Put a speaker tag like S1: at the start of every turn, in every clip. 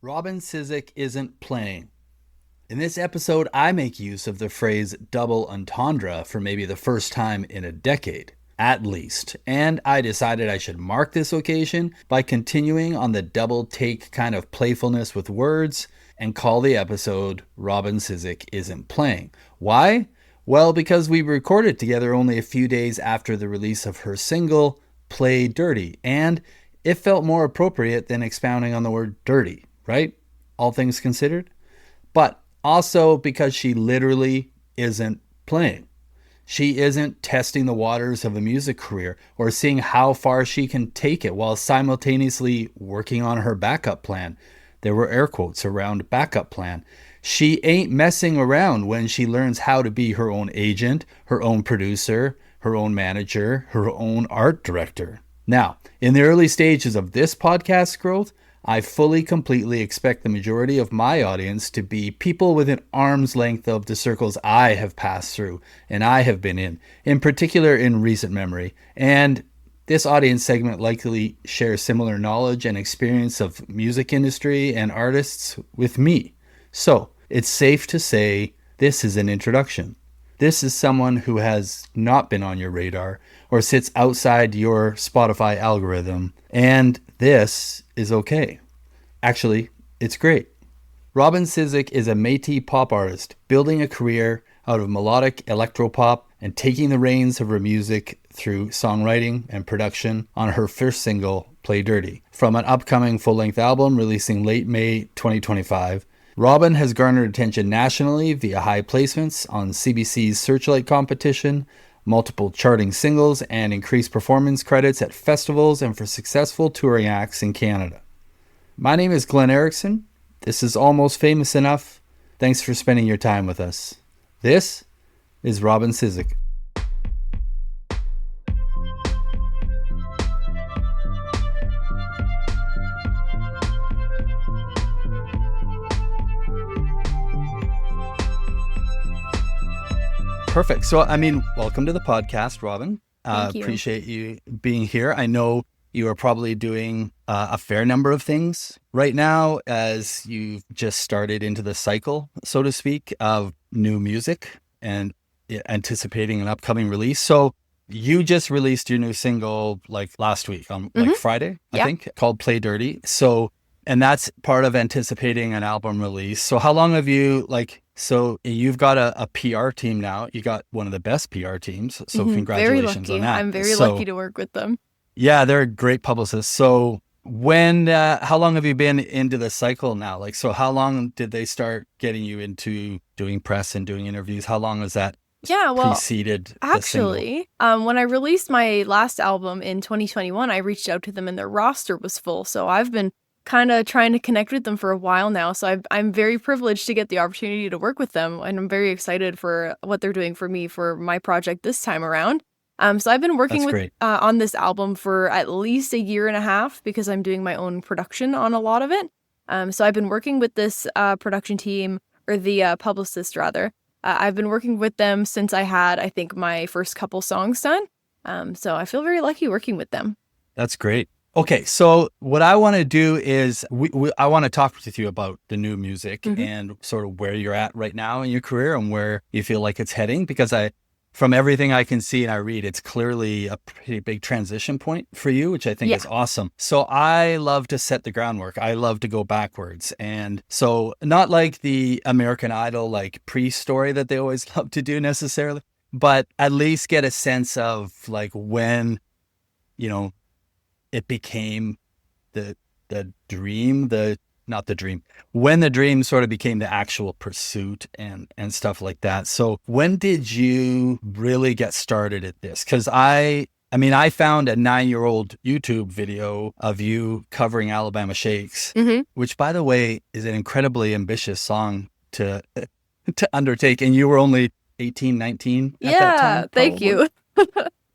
S1: Robin Cisek isn't playing. In this episode, I make use of the phrase double entendre for maybe the first time in a decade, at least, and I decided I should mark this occasion by continuing on the double take kind of playfulness with words and call the episode Robin Cisek Isn't Playing. Why? Well, because we recorded together only a few days after the release of her single, Play Dirty, and it felt more appropriate than expounding on the word dirty, right? All things considered. But also because she literally isn't playing. She isn't testing the waters of a music career or seeing how far she can take it while simultaneously working on her backup plan. There were air quotes around backup plan. She ain't messing around when she learns how to be her own agent, her own producer, her own manager, her own art director. Now, in the early stages of this podcast's growth, I fully, completely expect the majority of my audience to be people within arm's length of the circles I have passed through and I have been in particular in recent memory. And this audience segment likely shares similar knowledge and experience of music industry and artists with me. So it's safe to say this is an introduction. This is someone who has not been on your radar or sits outside your Spotify algorithm, and this is okay. Actually, it's great. Robin Cisek is a Métis pop artist building a career out of melodic electropop and taking the reins of her music through songwriting and production on her first single, Play Dirty, from an upcoming full-length album releasing late May 2025. Robin has garnered attention nationally via high placements on CBC's Searchlight competition, multiple charting singles, and increased performance credits at festivals and for successful touring acts in Canada. My name is Glenn Erickson. This is Almost Famous Enough. Thanks for spending your time with us. This is Robin Cisek. Perfect. So, welcome to the podcast, Robin.
S2: Thank you.
S1: Appreciate you being here. I know you are probably doing a fair number of things right now as you've just started into the cycle, so to speak, of new music and anticipating an upcoming release. So you just released your new single like last week on like Friday, I think, called Play Dirty. So, and that's part of anticipating an album release. So how long have you so you've got a PR team now. You got one of the best PR teams. So congratulations on that.
S2: I'm very lucky to work with them.
S1: Yeah, they're great publicists. So how long have you been into the cycle now? So how long did they start getting you into doing press and doing interviews? How long has that preceded the single?
S2: When I released my last album in 2021, I reached out to them and their roster was full. So I've been kind of trying to connect with them for a while now. So I'm very privileged to get the opportunity to work with them. And I'm very excited for what they're doing for me for my project this time around. So I've been working on this album for at least a year and a half because I'm doing my own production on a lot of it. So I've been working with this production team, or the publicist rather. I've been working with them since I had, I think, my first couple songs done. So I feel very lucky working with them.
S1: That's great. Okay, so what I want to do is I want to talk with you about the new music and sort of where you're at right now in your career and where you feel like it's heading, because from everything I can see and I read, it's clearly a pretty big transition point for you, which I think is awesome. So I love to set the groundwork. I love to go backwards. And so not like the American Idol, pre-story that they always love to do necessarily, but at least get a sense of when, it became the dream, when the dream sort of became the actual pursuit and stuff like that. So when did you really get started at this? Because I found a 9-year-old YouTube video of you covering Alabama Shakes, which, by the way, is an incredibly ambitious song to undertake. And you were only 18, 19 at that time?
S2: Thank you.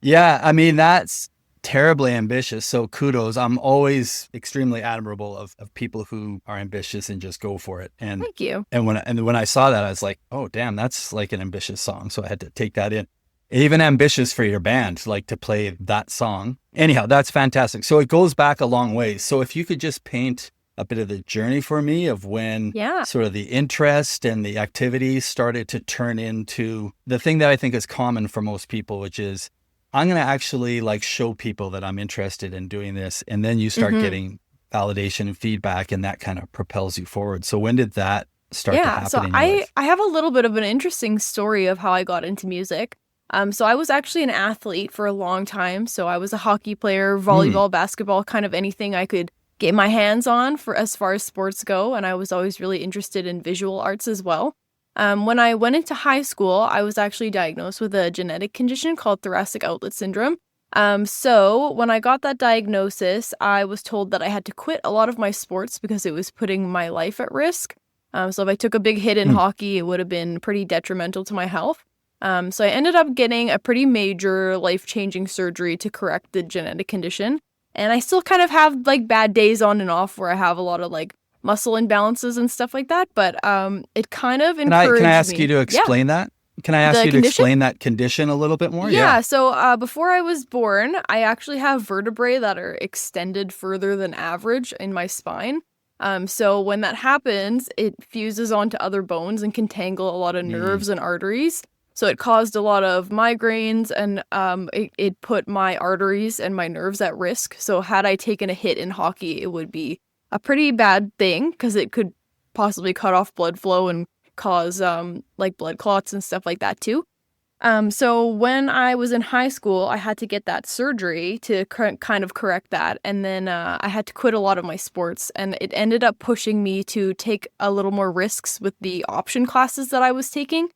S1: Yeah, that's terribly ambitious. So kudos. I'm always extremely admirable of people who are ambitious and just go for it. And
S2: thank you.
S1: And when I saw that, I was like, oh, damn, that's like an ambitious song. So I had to take that in. Even ambitious for your band, to play that song. Anyhow, that's fantastic. So it goes back a long way. So if you could just paint a bit of the journey for me of when
S2: Yeah.
S1: sort of the interest and the activity started to turn into the thing that I think is common for most people, which is I'm going to actually like show people that I'm interested in doing this. And then you start
S2: Mm-hmm.
S1: getting validation and feedback, and that kind of propels you forward. So when did that start to
S2: Yeah,
S1: happen
S2: so
S1: in your
S2: I
S1: life?
S2: I have a little bit of an interesting story of how I got into music. So I was actually an athlete for a long time. So I was a hockey player,
S1: Mm.
S2: volleyball, basketball, kind of anything I could get my hands on for as far as sports go. And I was always really interested in visual arts as well. When I went into high school, I was actually diagnosed with a genetic condition called thoracic outlet syndrome. So when I got that diagnosis, I was told that I had to quit a lot of my sports because it was putting my life at risk. So if I took a big hit in
S1: Mm.
S2: hockey, it would have been pretty detrimental to my health. So I ended up getting a pretty major life-changing surgery to correct the genetic condition. And I still kind of have like bad days on and off where I have a lot of like muscle imbalances and stuff like that. But it kind of
S1: Can I
S2: encouraged
S1: ask you
S2: me.
S1: to
S2: Yeah,
S1: explain that? Can I ask
S2: the
S1: you to
S2: condition?
S1: explain that condition a little bit more? Yeah.
S2: Yeah, so before I was born, I actually have vertebrae that are extended further than average in my spine. So when that happens, it fuses onto other bones and can tangle a lot of
S1: Mm.
S2: nerves and arteries. So it caused a lot of migraines and it put my arteries and my nerves at risk. So had I taken a hit in hockey, it would be a pretty bad thing because it could possibly cut off blood flow and cause like blood clots and stuff like that too. So when I was in high school, I had to get that surgery to kind of correct that. And then I had to quit a lot of my sports. And it ended up pushing me to take a little more risks with the option classes that I was taking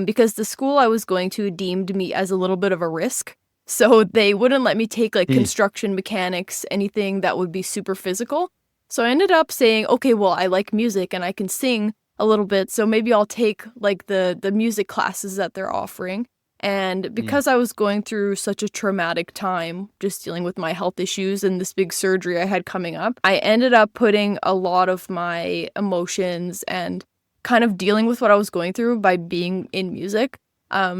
S2: because the school I was going to deemed me as a little bit of a risk. So they wouldn't let me take like
S1: Mm.
S2: construction mechanics, anything that would be super physical. So I ended up saying, okay, well, I like music and I can sing a little bit, so maybe I'll take like the music classes that they're offering. And
S1: Mm.
S2: because I was going through such a traumatic time, just dealing with my health issues and this big surgery I had coming up, I ended up putting a lot of my emotions and kind of dealing with what I was going through by being in music.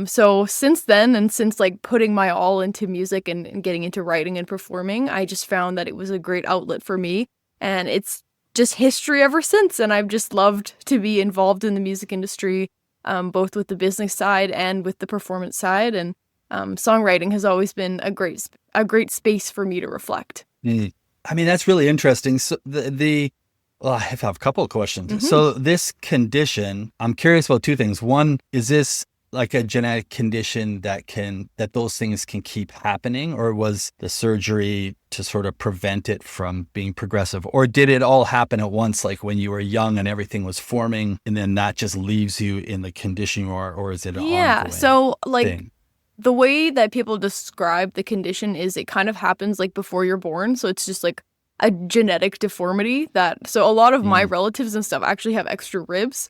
S2: So since then, and since like putting my all into music and getting into writing and performing, I just found that it was a great outlet for me. And it's just history ever since. And I've just loved to be involved in the music industry, both with the business side and with the performance side. And songwriting has always been a great space for me to reflect.
S1: Mm. I mean, that's really interesting. So well, I have a couple of questions.
S2: Hmm.
S1: So this condition, I'm curious about two things. One, is this like a genetic condition that those things can keep happening, or was the surgery to sort of prevent it from being progressive? Or did it all happen at once, like when you were young and everything was forming, and then that just leaves you in the condition you are, or is it an
S2: Yeah.
S1: ongoing
S2: So like
S1: thing?
S2: the way that people describe the condition is it kind of happens like before you're born. So it's just like a genetic deformity so a lot of my
S1: Mm.
S2: relatives and stuff actually have extra ribs,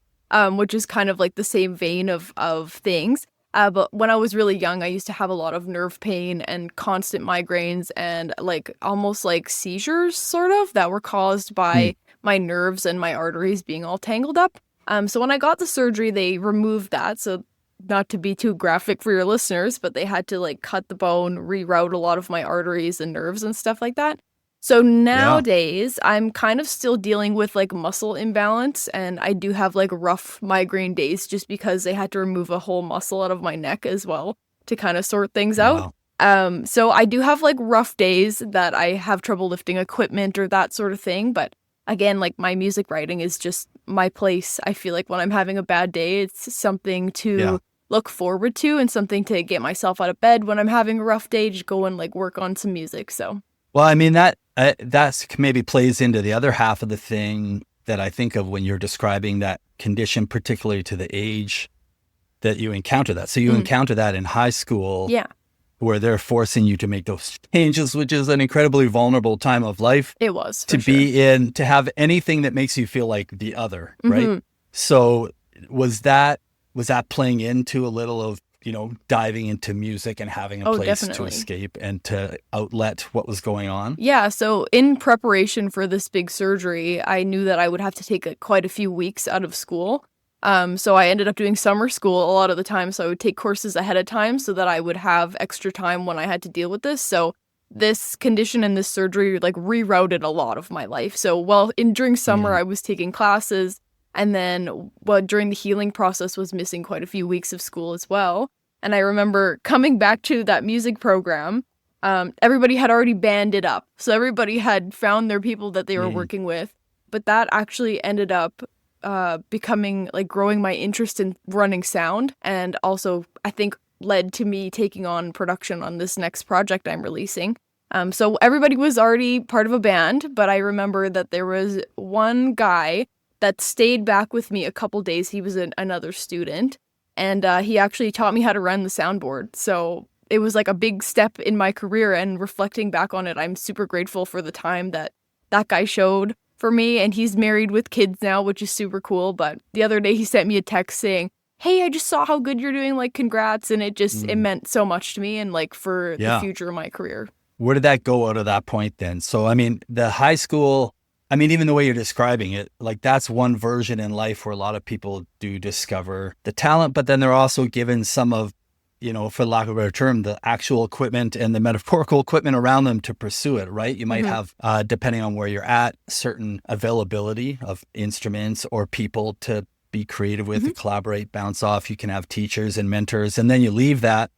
S2: which is kind of like the same vein of things. But when I was really young, I used to have a lot of nerve pain and constant migraines and like almost like seizures sort of that were caused
S1: Mm.
S2: by my nerves and my arteries being all tangled up. So when I got the surgery, they removed that. So not to be too graphic for your listeners, but they had to like cut the bone, reroute a lot of my arteries and nerves and stuff like that. So
S1: Yeah.
S2: nowadays, I'm kind of still dealing with like muscle imbalance, and I do have like rough migraine days just because they had to remove a whole muscle out of my neck as well to kind of sort things out.
S1: Wow.
S2: So I do have like rough days that I have trouble lifting equipment or that sort of thing, but again, like my music writing is just my place. I feel like when I'm having a bad day, it's something
S1: Yeah.
S2: to look forward to and something to get myself out of bed when I'm having a rough day, just go and like work on some music. So,
S1: Well, I mean, that's maybe plays into the other half of the thing that I think of when you're describing that condition, particularly to the age that you encounter that. So you
S2: mm,
S1: encounter that in high school
S2: yeah,
S1: where they're forcing you to make those changes, which is an incredibly vulnerable time of life
S2: it was
S1: to
S2: for sure.
S1: be in, to have anything that makes you feel like the other, right?
S2: Hmm.
S1: So was that playing into a little of, diving into music and having a
S2: Oh,
S1: place to
S2: definitely.
S1: escape and to outlet what was going on?
S2: Yeah, so in preparation for this big surgery, I knew that I would have to take quite a few weeks out of school. So I ended up doing summer school a lot of the time. So I would take courses ahead of time so that I would have extra time when I had to deal with this. So this condition and this surgery like rerouted a lot of my life. So during summer I was taking classes, and then during the healing process was missing quite a few weeks of school as well. And I remember coming back to that music program, everybody had already banded up. So everybody had found their people that they were working with. But that actually ended up becoming like growing my interest in running sound, and also I think led to me taking on production on this next project I'm releasing. So everybody was already part of a band, but I remember that there was one guy that stayed back with me a couple days. He was another student, and he actually taught me how to run the soundboard. So it was like a big step in my career, and reflecting back on it, I'm super grateful for the time that guy showed for me. And he's married with kids now, which is super cool. But the other day he sent me a text saying, "Hey, I just saw how good you're doing, like congrats." And it meant so much to me, and like for the future of my career.
S1: Where did that go out of that point then? So, I mean, the high school, I mean, even the way you're describing it, like that's one version in life where a lot of people do discover the talent, but then they're also given some of, for lack of a better term, the actual equipment and the metaphorical equipment around them to pursue it, right? You might have, depending on where you're at, certain availability of instruments or people to be creative with, to collaborate, bounce off. You can have teachers and mentors, and then you leave that.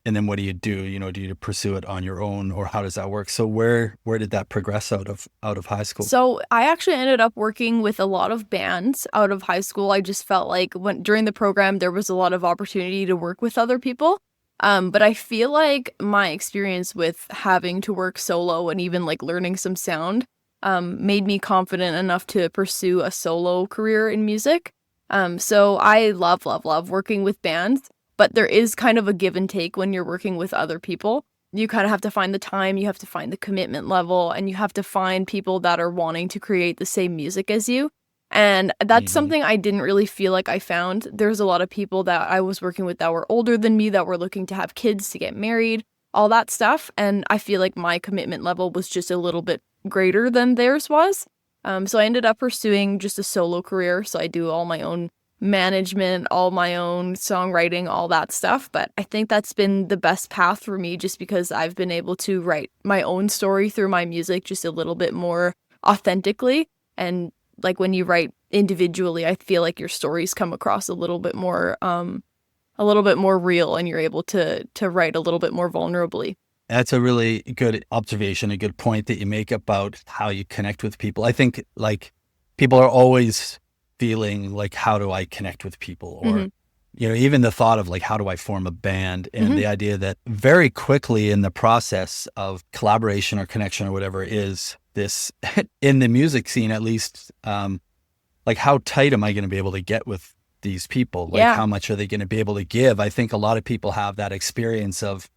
S1: And then what do you do? Do you pursue it on your own, or how does that work? So where did that progress out of high school?
S2: So I actually ended up working with a lot of bands out of high school. I just felt like during the program, there was a lot of opportunity to work with other people. But I feel like my experience with having to work solo and even like learning some sound made me confident enough to pursue a solo career in music. So I love working with bands. But there is kind of a give and take when you're working with other people. You kind of have to find the time, you have to find the commitment level, and you have to find people that are wanting to create the same music as you. And that's something I didn't really feel like I found. There's a lot of people that I was working with that were older than me, that were looking to have kids, to get married, all that stuff. And I feel like my commitment level was just a little bit greater than theirs was. So I ended up pursuing just a solo career. So I do all my own management, all my own songwriting, all that stuff. But I think that's been the best path for me, just because I've been able to write my own story through my music just a little bit more authentically. And like when you write individually, I feel like your stories come across a little bit more real, and you're able to write a little bit more vulnerably.
S1: That's a really good observation, a good point that you make about how you connect with people. I think like people are always feeling like, how do I connect with people? Or, even the thought of like, how do I form a band? And the idea that very quickly in the process of collaboration or connection or whatever is this, in the music scene at least, like how tight am I going to be able to get with these people? Like how much are they going to be able to give? I think a lot of people have that experience of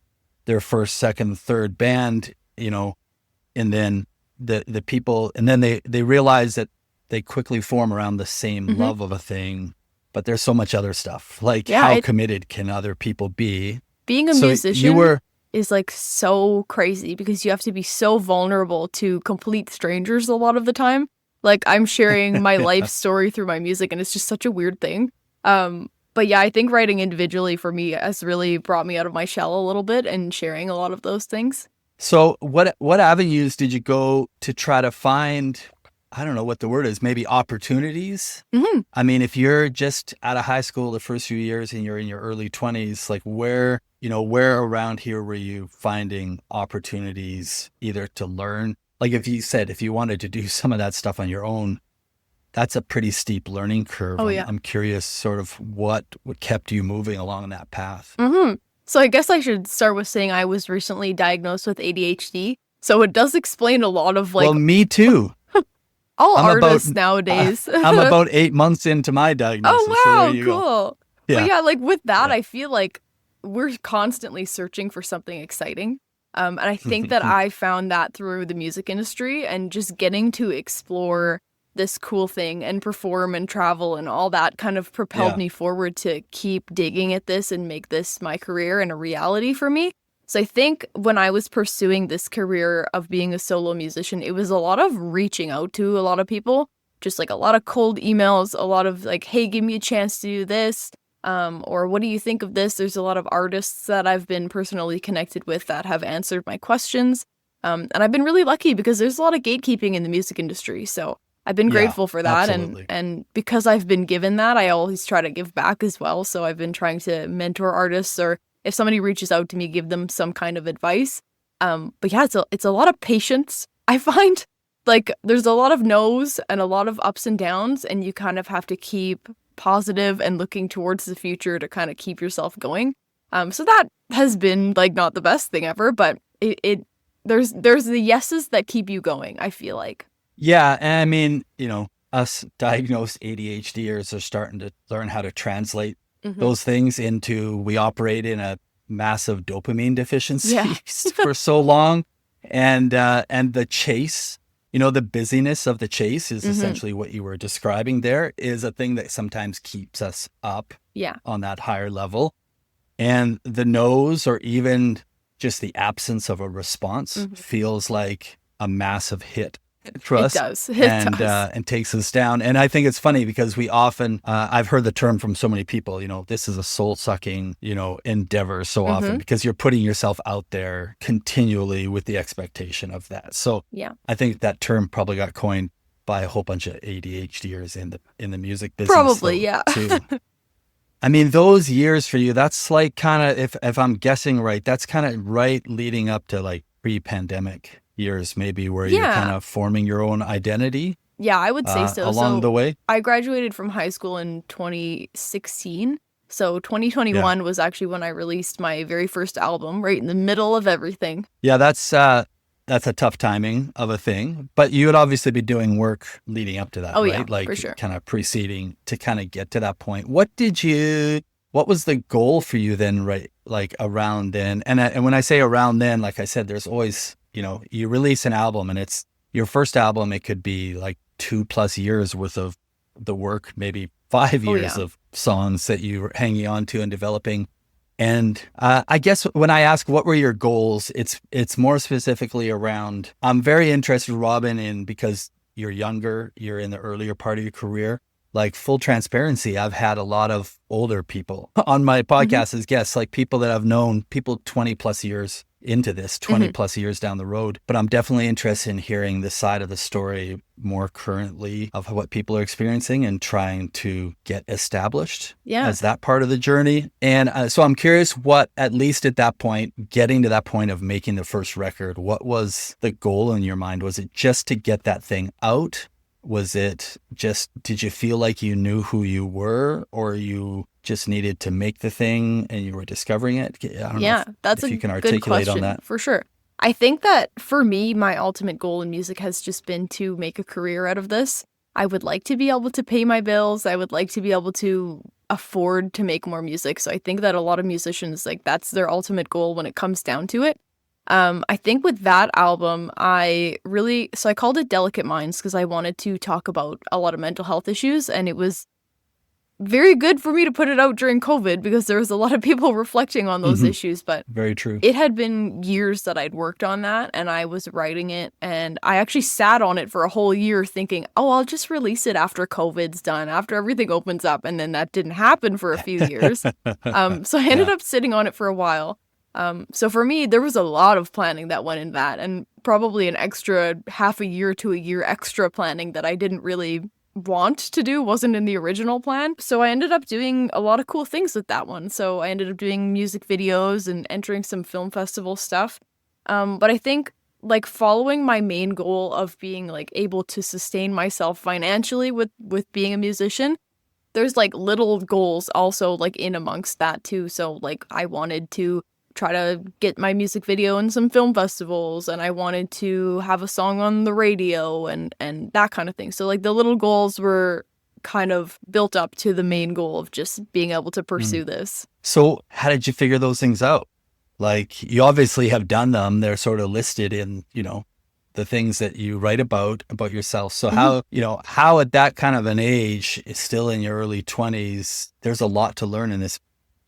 S1: their first, second, third band, and then the people, and then they realize that they quickly form around the same love of a thing, but there's so much other stuff. Like how committed can other people be?
S2: Being a musician is like so crazy, because you have to be so vulnerable to complete strangers a lot of the time. Like I'm sharing my life story through my music, and it's just such a weird thing. But yeah, I think writing individually for me has really brought me out of my shell a little bit, and sharing a lot of those things.
S1: So what avenues did you go to try to find, I don't know what the word is, maybe opportunities? I mean, if you're just out of high school the first few years and you're in your early 20s, like where around here were you finding opportunities either to learn? Like if you wanted to do some of that stuff on your own, that's a pretty steep learning curve.
S2: Oh, yeah.
S1: I'm curious sort of what kept you moving along that path.
S2: So I guess I should start with saying I was recently diagnosed with ADHD. So it does explain a lot of like...
S1: Well, me too.
S2: All artists nowadays.
S1: I'm about 8 months into my diagnosis.
S2: Oh, wow,
S1: so there you
S2: cool.
S1: Go.
S2: Yeah. But yeah, like with that, I feel like we're constantly searching for something exciting. And I think that I found that through the music industry, and just getting to explore this cool thing and perform and travel and all that kind of propelled me forward to keep digging at this and make this my career and a reality for me. So I think when I was pursuing this career of being a solo musician, it was a lot of reaching out to a lot of people, just like a lot of cold emails, a lot of like, hey, give me a chance to do this. Or what do you think of this? There's a lot of artists that I've been personally connected with that have answered my questions. And I've been really lucky because there's a lot of gatekeeping in the music industry. So I've been grateful for that.
S1: Absolutely.
S2: And because I've been given that, I always try to give back as well. So I've been trying to mentor artists, or if somebody reaches out to me, give them some kind of advice. But yeah, it's a lot of patience. I find like there's a lot of no's and a lot of ups and downs, and you kind of have to keep positive and looking towards the future to kind of keep yourself going. So that has been like not the best thing ever, but there's the yeses that keep you going, I feel like.
S1: Yeah, and I mean, us diagnosed ADHDers are starting to learn how to translate those things into, we operate in a massive dopamine deficiency for so long. And the chase, the busyness of the chase is essentially what you were describing there, is a thing that sometimes keeps us up on that higher level. And the no's, or even just the absence of a response, feels like a massive hit for us.
S2: It does.
S1: And takes us down. And I think it's funny because we often, I've heard the term from so many people, this is a soul-sucking, endeavor so often, because you're putting yourself out there continually with the expectation of that. So I think that term probably got coined by a whole bunch of ADHDers in the music business.
S2: Probably,
S1: too. I mean, those years for you, that's like kind of, if I'm guessing right, that's kind of right leading up to like pre-pandemic years, maybe, where you're kind of forming your own identity.
S2: Yeah, I would say so.
S1: Along the way.
S2: I graduated from high school in 2016. So 2021 was actually when I released my very first album, right in the middle of everything.
S1: Yeah, that's a tough timing of a thing, but you would obviously be doing work leading up to that, right?
S2: Yeah,
S1: like
S2: for sure.
S1: Kind of preceding to kind of get to that point. What was the goal for you then, right? Like around then, and when I say around then, like I said, there's always, you release an album and it's your first album. It could be like 2+ years worth of the work, maybe 5 years of songs that you were hanging on to and developing. And I guess when I ask what were your goals, it's more specifically around, I'm very interested, Robin, in, because you're younger, you're in the earlier part of your career. Like, full transparency, I've had a lot of older people on my podcast as guests, like people that I've known, people 20+ years into this, 20+ years down the road. But I'm definitely interested in hearing this side of the story more currently of what people are experiencing and trying to get established as that part of the journey. And so I'm curious what, at least at that point, getting to that point of making the first record, what was the goal in your mind? Was it just to get that thing out? Was it just, did you feel like you knew who you were, or you just needed to make the thing and you were discovering it? I don't know
S2: that's
S1: if
S2: a
S1: you can
S2: good
S1: articulate
S2: question,
S1: on that.
S2: for sure. I think that for me, my ultimate goal in music has just been to make a career out of this. I would like to be able to pay my bills. I would like to be able to afford to make more music. So I think that a lot of musicians, like, that's their ultimate goal when it comes down to it. I think with that album, I called it Delicate Minds because I wanted to talk about a lot of mental health issues, and it was very good for me to put it out during COVID because there was a lot of people reflecting on those issues. But
S1: very true.
S2: It had been years that I'd worked on that, and I was writing it, and I actually sat on it for a whole year thinking, I'll just release it after COVID's done, after everything opens up, and then that didn't happen for a few years. So I ended up sitting on it for a while. So for me, there was a lot of planning that went in that, and probably an extra half a year to a year extra planning that I didn't really want to do, wasn't in the original plan. So I ended up doing a lot of cool things with that one. So I ended up doing music videos and entering some film festival stuff. But I think, like, following my main goal of being, like, able to sustain myself financially with being a musician, there's, like, little goals also, like, in amongst that too. So, like, I wanted to try to get my music video in some film festivals, and I wanted to have a song on the radio and that kind of thing. So, like, the little goals were kind of built up to the main goal of just being able to pursue this.
S1: So how did you figure those things out? Like, you obviously have done them. They're sort of listed in, the things that you write about yourself. So how at that kind of an age, still in your early 20s, there's a lot to learn in this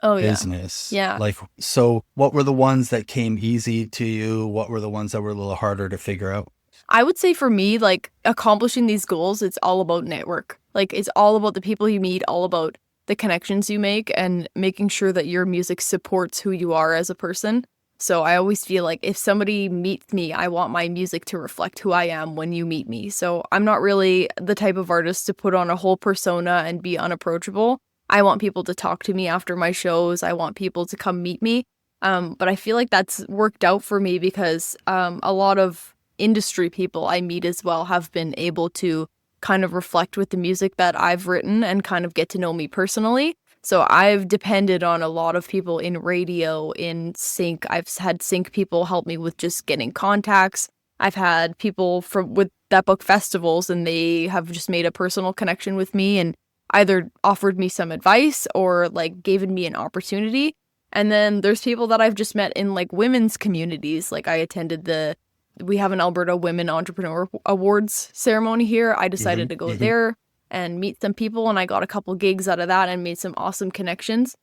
S1: business.
S2: Yeah.
S1: Like, so what were the ones that came easy to you? What were the ones that were a little harder to figure out?
S2: I would say for me, like, accomplishing these goals, it's all about network. Like, it's all about the people you meet, all about the connections you make, and making sure that your music supports who you are as a person. So I always feel like if somebody meets me, I want my music to reflect who I am when you meet me. So I'm not really the type of artist to put on a whole persona and be unapproachable. I want people to talk to me after my shows. I want people to come meet me. But I feel like that's worked out for me because a lot of industry people I meet as well have been able to kind of reflect with the music that I've written and kind of get to know me personally. So I've depended on a lot of people in radio, in sync. I've had sync people help me with just getting contacts. I've had people with that book festivals, and they have just made a personal connection with me and either offered me some advice or like given me an opportunity. And then there's people that I've just met in like women's communities. Like I attended we have an Alberta Women Entrepreneur Awards ceremony here. I decided to go there and meet some people, and I got a couple gigs out of that and made some awesome connections.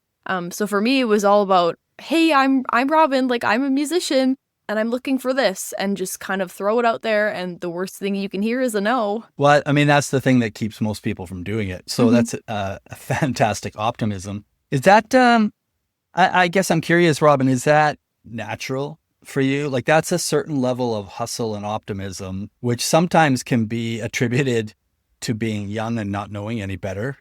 S2: So for me, it was all about, hey, I'm Robin, like I'm a musician and I'm looking for this, and just kind of throw it out there. And the worst thing you can hear is a no.
S1: Well, I mean, that's the thing that keeps most people from doing it. So that's a fantastic optimism. Is that, I guess I'm curious, Robin, is that natural for you? Like that's a certain level of hustle and optimism, which sometimes can be attributed to being young and not knowing any better,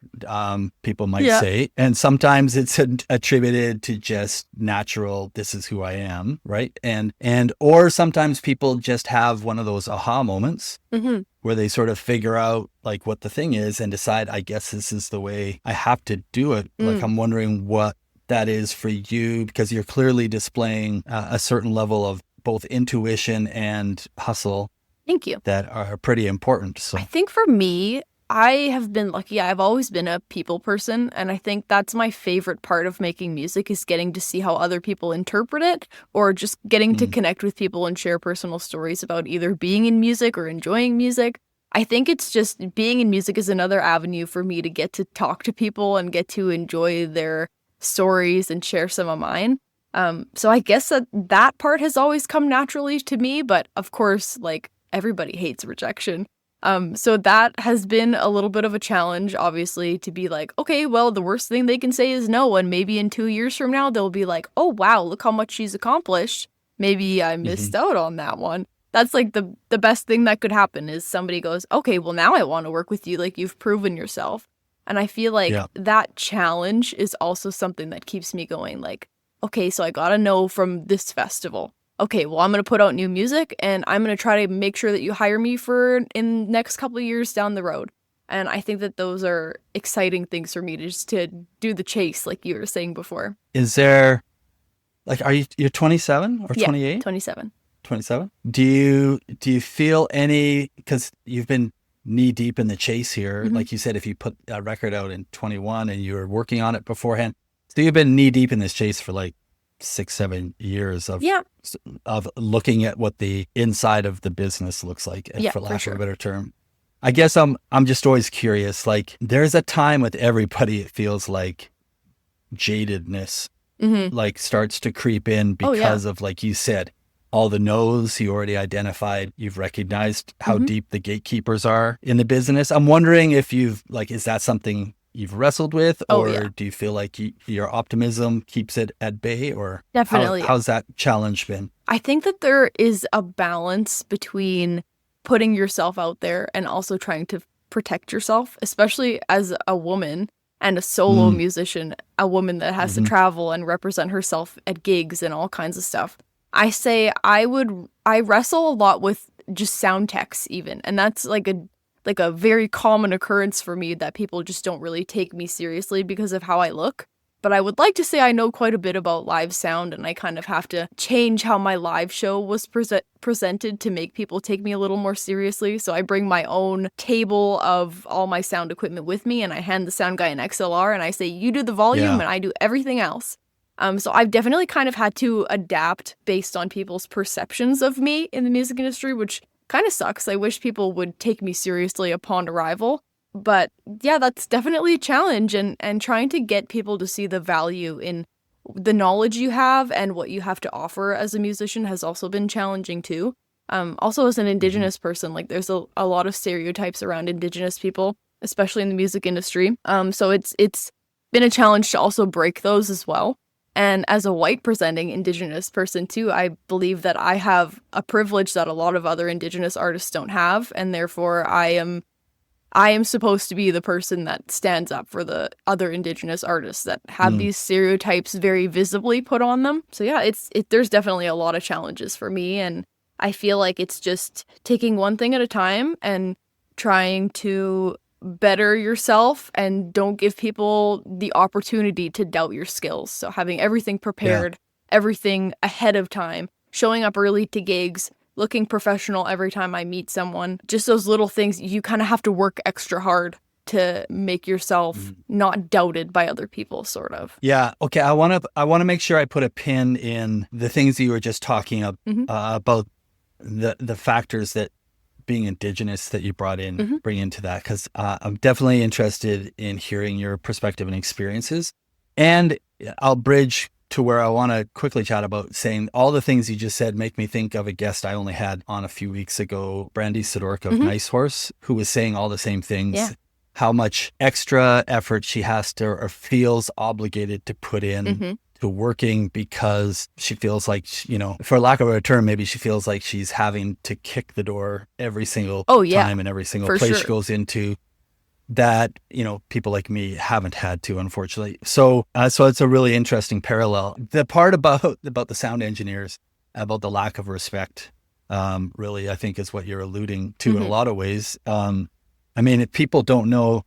S1: people might say. And sometimes it's attributed to just natural, this is who I am, right? Or sometimes people just have one of those aha moments where they sort of figure out like what the thing is and decide, I guess this is the way I have to do it. Like I'm wondering what that is for you, because you're clearly displaying a certain level of both intuition and hustle.
S2: Thank you.
S1: That are pretty important. So
S2: I think for me, I have been lucky. I've always been a people person, and I think that's my favorite part of making music, is getting to see how other people interpret it, or just getting to connect with people and share personal stories about either being in music or enjoying music. I think it's just being in music is another avenue for me to get to talk to people and get to enjoy their stories and share some of mine. So I guess that part has always come naturally to me, but of course, like, everybody hates rejection. So that has been a little bit of a challenge, obviously, to be like, okay, well, the worst thing they can say is no. And maybe in 2 years from now, they'll be like, oh, wow, look how much she's accomplished. Maybe I missed out on that one. That's like the best thing that could happen, is somebody goes, okay, well, now I want to work with you. Like, you've proven yourself. And I feel like that challenge is also something that keeps me going. Like, okay, so I got a no from this festival. Okay, well, I'm going to put out new music, and I'm going to try to make sure that you hire me for in the next couple of years down the road. And I think that those are exciting things for me to just to do the chase, like you were saying before.
S1: Is there, like, you're 27 or 28?
S2: Yeah, 27.
S1: 27? Do you feel any, because you've been knee deep in the chase here, like you said, if you put a record out in 21 and you were working on it beforehand, so you've been knee deep in this chase for like 6-7 years of looking at what the inside of the business looks like, for lack of a better term. I guess I'm just always curious, like there's a time with everybody, it feels like jadedness like starts to creep in because of, like you said, all the no's you already identified. You've recognized how deep the gatekeepers are in the business. I'm wondering if you've, like, is that something you've wrestled with, or do you feel like your optimism keeps it at bay, or
S2: definitely
S1: how's that challenge been?
S2: I think that there is a balance between putting yourself out there and also trying to protect yourself, especially as a woman and a solo musician, a woman that has to travel and represent herself at gigs and all kinds of stuff. I say I wrestle a lot with just sound techs even, and that's like a very common occurrence for me, that people just don't really take me seriously because of how I look. But I would like to say I know quite a bit about live sound, and I kind of have to change how my live show was presented to make people take me a little more seriously. So I bring my own table of all my sound equipment with me, and I hand the sound guy an XLR, and I say, you do the volume and I do everything else. So I've definitely kind of had to adapt based on people's perceptions of me in the music industry, which kind of sucks. I wish people would take me seriously upon arrival. But yeah, that's definitely a challenge, and trying to get people to see the value in the knowledge you have and what you have to offer as a musician has also been challenging too. Also as an Indigenous person, like there's a lot of stereotypes around Indigenous people, especially in the music industry. So it's been a challenge to also break those as well. And as a white presenting Indigenous person too, I believe that I have a privilege that a lot of other Indigenous artists don't have, and therefore I am supposed to be the person that stands up for the other Indigenous artists that have these stereotypes very visibly put on them. So yeah, there's definitely a lot of challenges for me, and I feel like it's just taking one thing at a time and trying to better yourself and don't give people the opportunity to doubt your skills. So having everything prepared, everything ahead of time, showing up early to gigs, looking professional every time I meet someone, just those little things, you kind of have to work extra hard to make yourself not doubted by other people, sort of.
S1: Yeah. Okay. I want to make sure I put a pin in the things that you were just talking about the factors that being Indigenous that you brought in, bring into that, because I'm definitely interested in hearing your perspective and experiences. And I'll bridge to where I want to quickly chat about saying all the things you just said make me think of a guest I only had on a few weeks ago, Brandy Sidorka of Nice Horse, who was saying all the same things, how much extra effort she has to or feels obligated to put in to working because she feels like, you know, for lack of a term, maybe she feels like she's having to kick the door every single time and every single place she goes into that, you know, people like me haven't had to, unfortunately. So it's a really interesting parallel. The part about the sound engineers, about the lack of respect, really, I think is what you're alluding to in a lot of ways. I mean, if people don't know,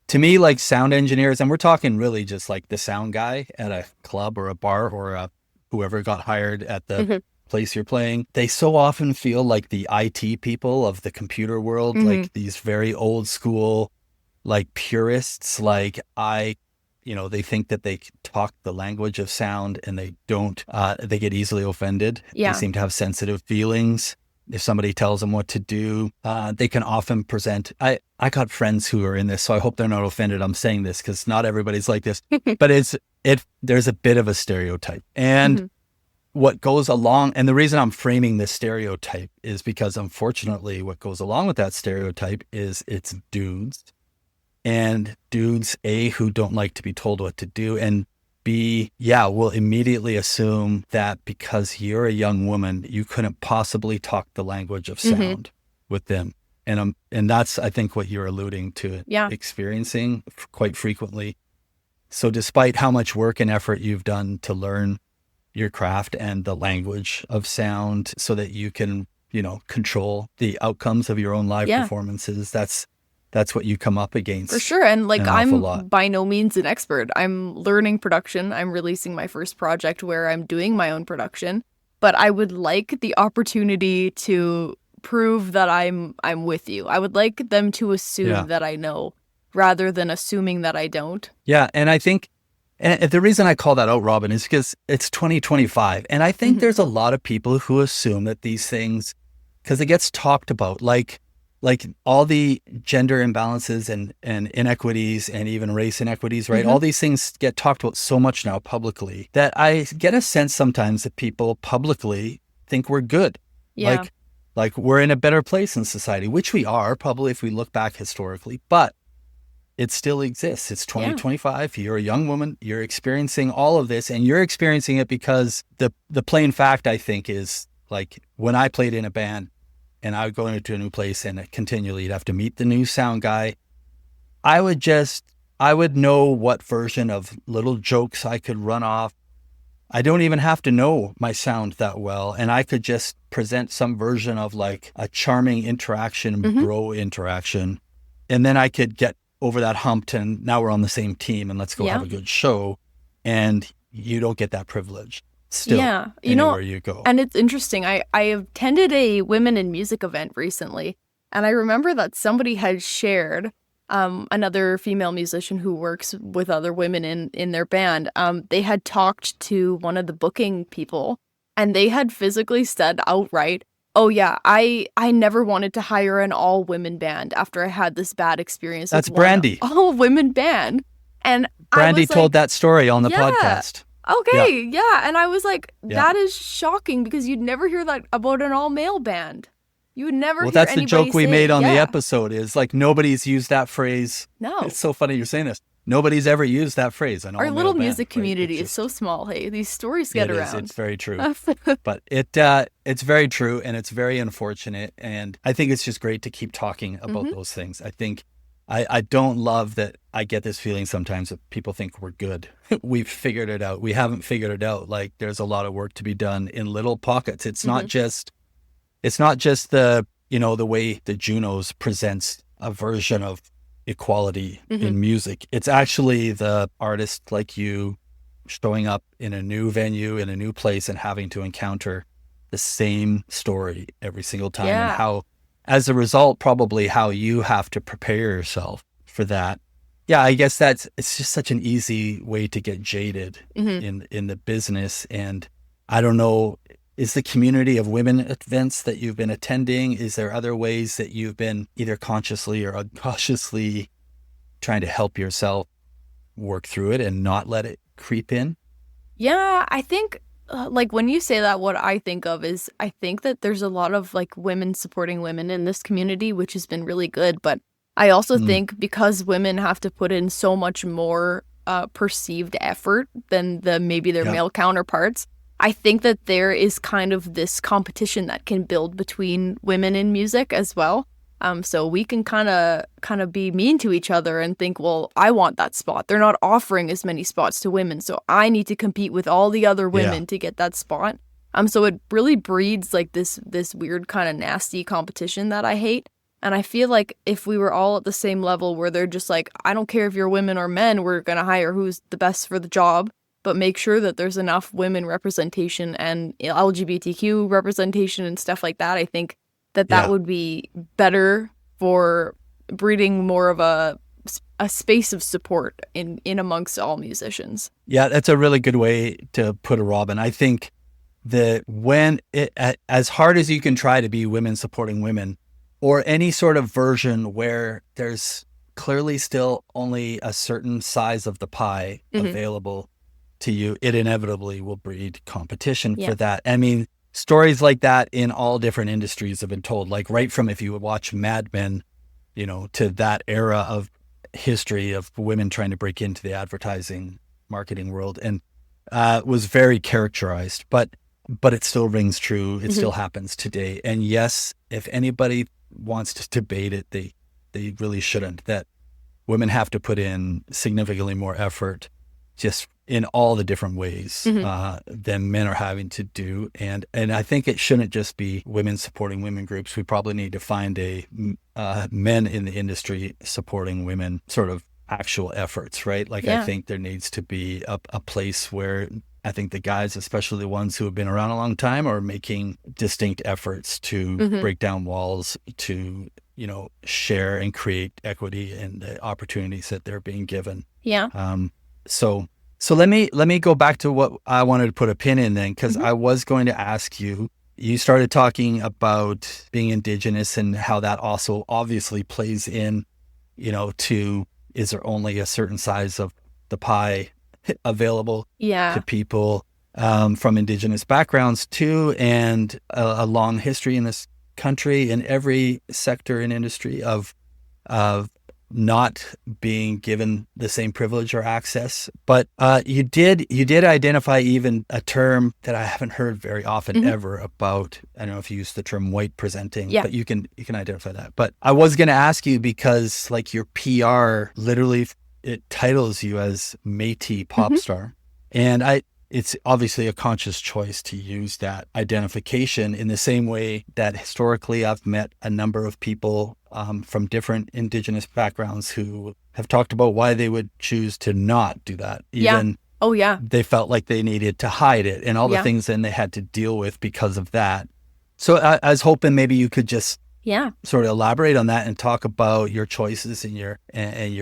S1: to me, like sound engineers, and we're talking really just like the sound guy at a club or a bar or whoever got hired at the place you're playing, they so often feel like the IT people of the computer world, like these very old school, like purists, like they think that they talk the language of sound and they don't, they get easily offended. They seem to have sensitive feelings. If somebody tells them what to do, they can often present. I got friends who are in this, so I hope they're not offended I'm saying this because not everybody's like this, but there's a bit of a stereotype. And what goes along, and the reason I'm framing this stereotype is because unfortunately what goes along with that stereotype is it's dudes. And dudes, A, who don't like to be told what to do, and B, will immediately assume that because you're a young woman, you couldn't possibly talk the language of sound with them. And that's, I think, what you're alluding to experiencing quite frequently. So despite how much work and effort you've done to learn your craft and the language of sound so that you can, you know, control the outcomes of your own live performances, that's what you come up against.
S2: For sure. And like, I'm by no means an expert. I'm learning production. I'm releasing my first project where I'm doing my own production, but I would like the opportunity to prove that I'm with you. I would like them to assume that I know rather than assuming that I don't. Yeah.
S1: And I think, and the reason I call that out, Robin, is because it's 2025. And I think there's a lot of people who assume that these things, because it gets talked about, like all the gender imbalances and inequities and even race inequities, right? All these things get talked about so much now publicly that I get a sense sometimes that people publicly think we're good.
S2: Yeah.
S1: Like we're in a better place in society, which we are probably if we look back historically, but it still exists. It's 2025. You're a young woman. You're experiencing all of this, and you're experiencing it because the plain fact, I think, is like when I played in a band, and I would go into a new place and continually you'd have to meet the new sound guy. I would know what version of little jokes I could run off. I don't even have to know my sound that well. And I could just present some version of like a charming interaction, bro interaction. And then I could get over that hump and now we're on the same team and let's go have a good show. And you don't get that privilege. Still, anywhere you go.
S2: And it's interesting. I attended a women in music event recently, and I remember that somebody had shared, another female musician who works with other women in their band. They had talked to one of the booking people, and they had physically said outright, "Oh yeah, I never wanted to hire an all women band after I had this bad experience."
S1: That's
S2: with
S1: Brandy,
S2: all women band, and
S1: Brandy told that story on the podcast.
S2: Okay, and I was like, that is shocking because you'd never hear that about an all-male band. You would never hear
S1: that's the
S2: anybody
S1: joke we
S2: say,
S1: made on the episode is like nobody's used that phrase.
S2: No.
S1: It's so funny you're saying this. nobody's ever used that phrase. An
S2: Our
S1: all-male
S2: little
S1: band,
S2: music
S1: right?
S2: community
S1: It's
S2: is so
S1: just,
S2: small. Hey, these stories get
S1: it is.
S2: around.
S1: It's very true. But it's very true, and it's very unfortunate. And I think it's just great to keep talking about those things. I think I don't love that I get this feeling sometimes that people think we're good. We've figured it out. We haven't figured it out. Like there's a lot of work to be done in little pockets. It's not just the, the way the Junos presents a version of equality in music. It's actually the artist like you showing up in a new venue, in a new place, and having to encounter the same story every single time. And how, as a result, probably how you have to prepare yourself for that. Yeah, I guess it's just such an easy way to get jaded in the business. And I don't know, is the community of women events that you've been attending, is there other ways that you've been either consciously or unconsciously trying to help yourself work through it and not let it creep in?
S2: Yeah, I think like when you say that, what I think of is I think that there's a lot of like women supporting women in this community, which has been really good. But I also think because women have to put in so much more perceived effort than maybe their male counterparts, I think that there is kind of this competition that can build between women in music as well. So we can kind of be mean to each other and think, well, I want that spot. They're not offering as many spots to women, so I need to compete with all the other women to get that spot. So it really breeds like this weird kind of nasty competition that I hate. And I feel like if we were all at the same level where they're just like, I don't care if you're women or men, we're going to hire who's the best for the job, but make sure that there's enough women representation and LGBTQ representation and stuff like that. I think that would be better for breeding more of a space of support in amongst all musicians.
S1: Yeah, that's a really good way to put it, Robin. I think that as hard as you can try to be women supporting women, or any sort of version where there's clearly still only a certain size of the pie available to you, it inevitably will breed competition for that. I mean, stories like that in all different industries have been told, like right from, if you would watch Mad Men, to that era of history of women trying to break into the advertising marketing world, and was very characterized, but it still rings true. It still happens today. And yes, if anybody wants to debate it, they really shouldn't. That women have to put in significantly more effort just in all the different ways than men are having to do. And I think it shouldn't just be women supporting women groups. We probably need to find a men in the industry supporting women sort of actual efforts, right? Like I think there needs to be a place where I think the guys, especially the ones who have been around a long time, are making distinct efforts to break down walls, to, share and create equity in the opportunities that they're being given.
S2: Yeah.
S1: So let me go back to what I wanted to put a pin in then, because I was going to ask you, you started talking about being Indigenous and how that also obviously plays in, to, is there only a certain size of the pie available to people from Indigenous backgrounds too, and a long history in this country in every sector and industry of not being given the same privilege or access. But you did identify even a term that I haven't heard very often ever about. I don't know if you use the term white presenting, but you can identify that. But I was going to ask you, because like your PR literally, it titles you as Métis pop star. And it's obviously a conscious choice to use that identification in the same way that historically I've met a number of people from different Indigenous backgrounds who have talked about why they would choose to not do that. Even they felt like they needed to hide it and all the things then they had to deal with because of that. So I was hoping maybe you could just sort of elaborate on that and talk about your choices and your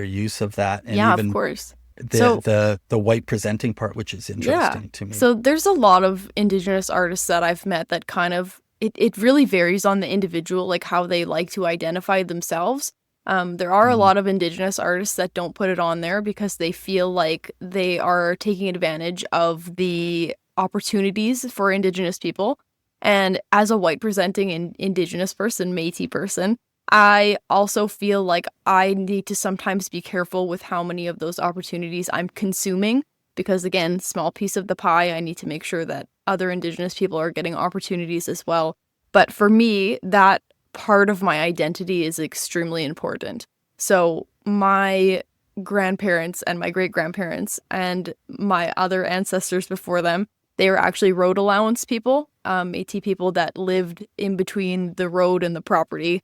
S1: use of that. And even
S2: of course.
S1: The white presenting part, which is interesting to me.
S2: So there's a lot of Indigenous artists that I've met that kind of, it really varies on the individual, like how they like to identify themselves. There are a lot of Indigenous artists that don't put it on there because they feel like they are taking advantage of the opportunities for Indigenous people. And as a white presenting Indigenous person, Métis person, I also feel like I need to sometimes be careful with how many of those opportunities I'm consuming because, again, small piece of the pie, I need to make sure that other Indigenous people are getting opportunities as well. But for me, that part of my identity is extremely important. So my grandparents and my great-grandparents and my other ancestors before them, they were actually road allowance people, Métis people that lived in between the road and the property.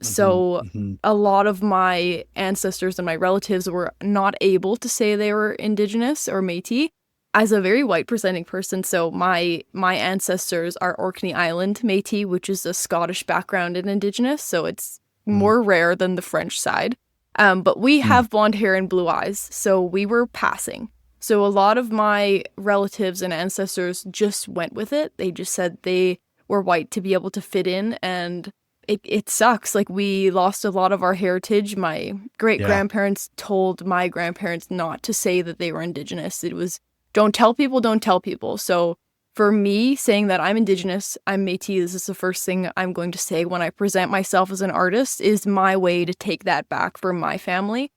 S2: So a lot of my ancestors and my relatives were not able to say they were Indigenous or Métis as a very white presenting person. So my ancestors are Orkney Island Métis, which is a Scottish background in Indigenous. So it's more rare than the French side. But we have blonde hair and blue eyes. So we were passing. So a lot of my relatives and ancestors just went with it. They just said they were white to be able to fit in, and it sucks. Like, we lost a lot of our heritage. My great-grandparents told my grandparents not to say that they were Indigenous. It was, don't tell people, don't tell people. So for me, saying that I'm Indigenous, I'm Métis, this is the first thing I'm going to say when I present myself as an artist, is my way to take that back for my family.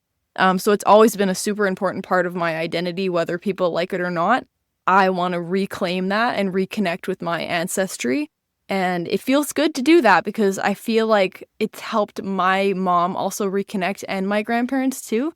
S2: So it's always been a super important part of my identity, whether people like it or not. I want to reclaim that and reconnect with my ancestry. And it feels good to do that because I feel like it's helped my mom also reconnect and my grandparents too.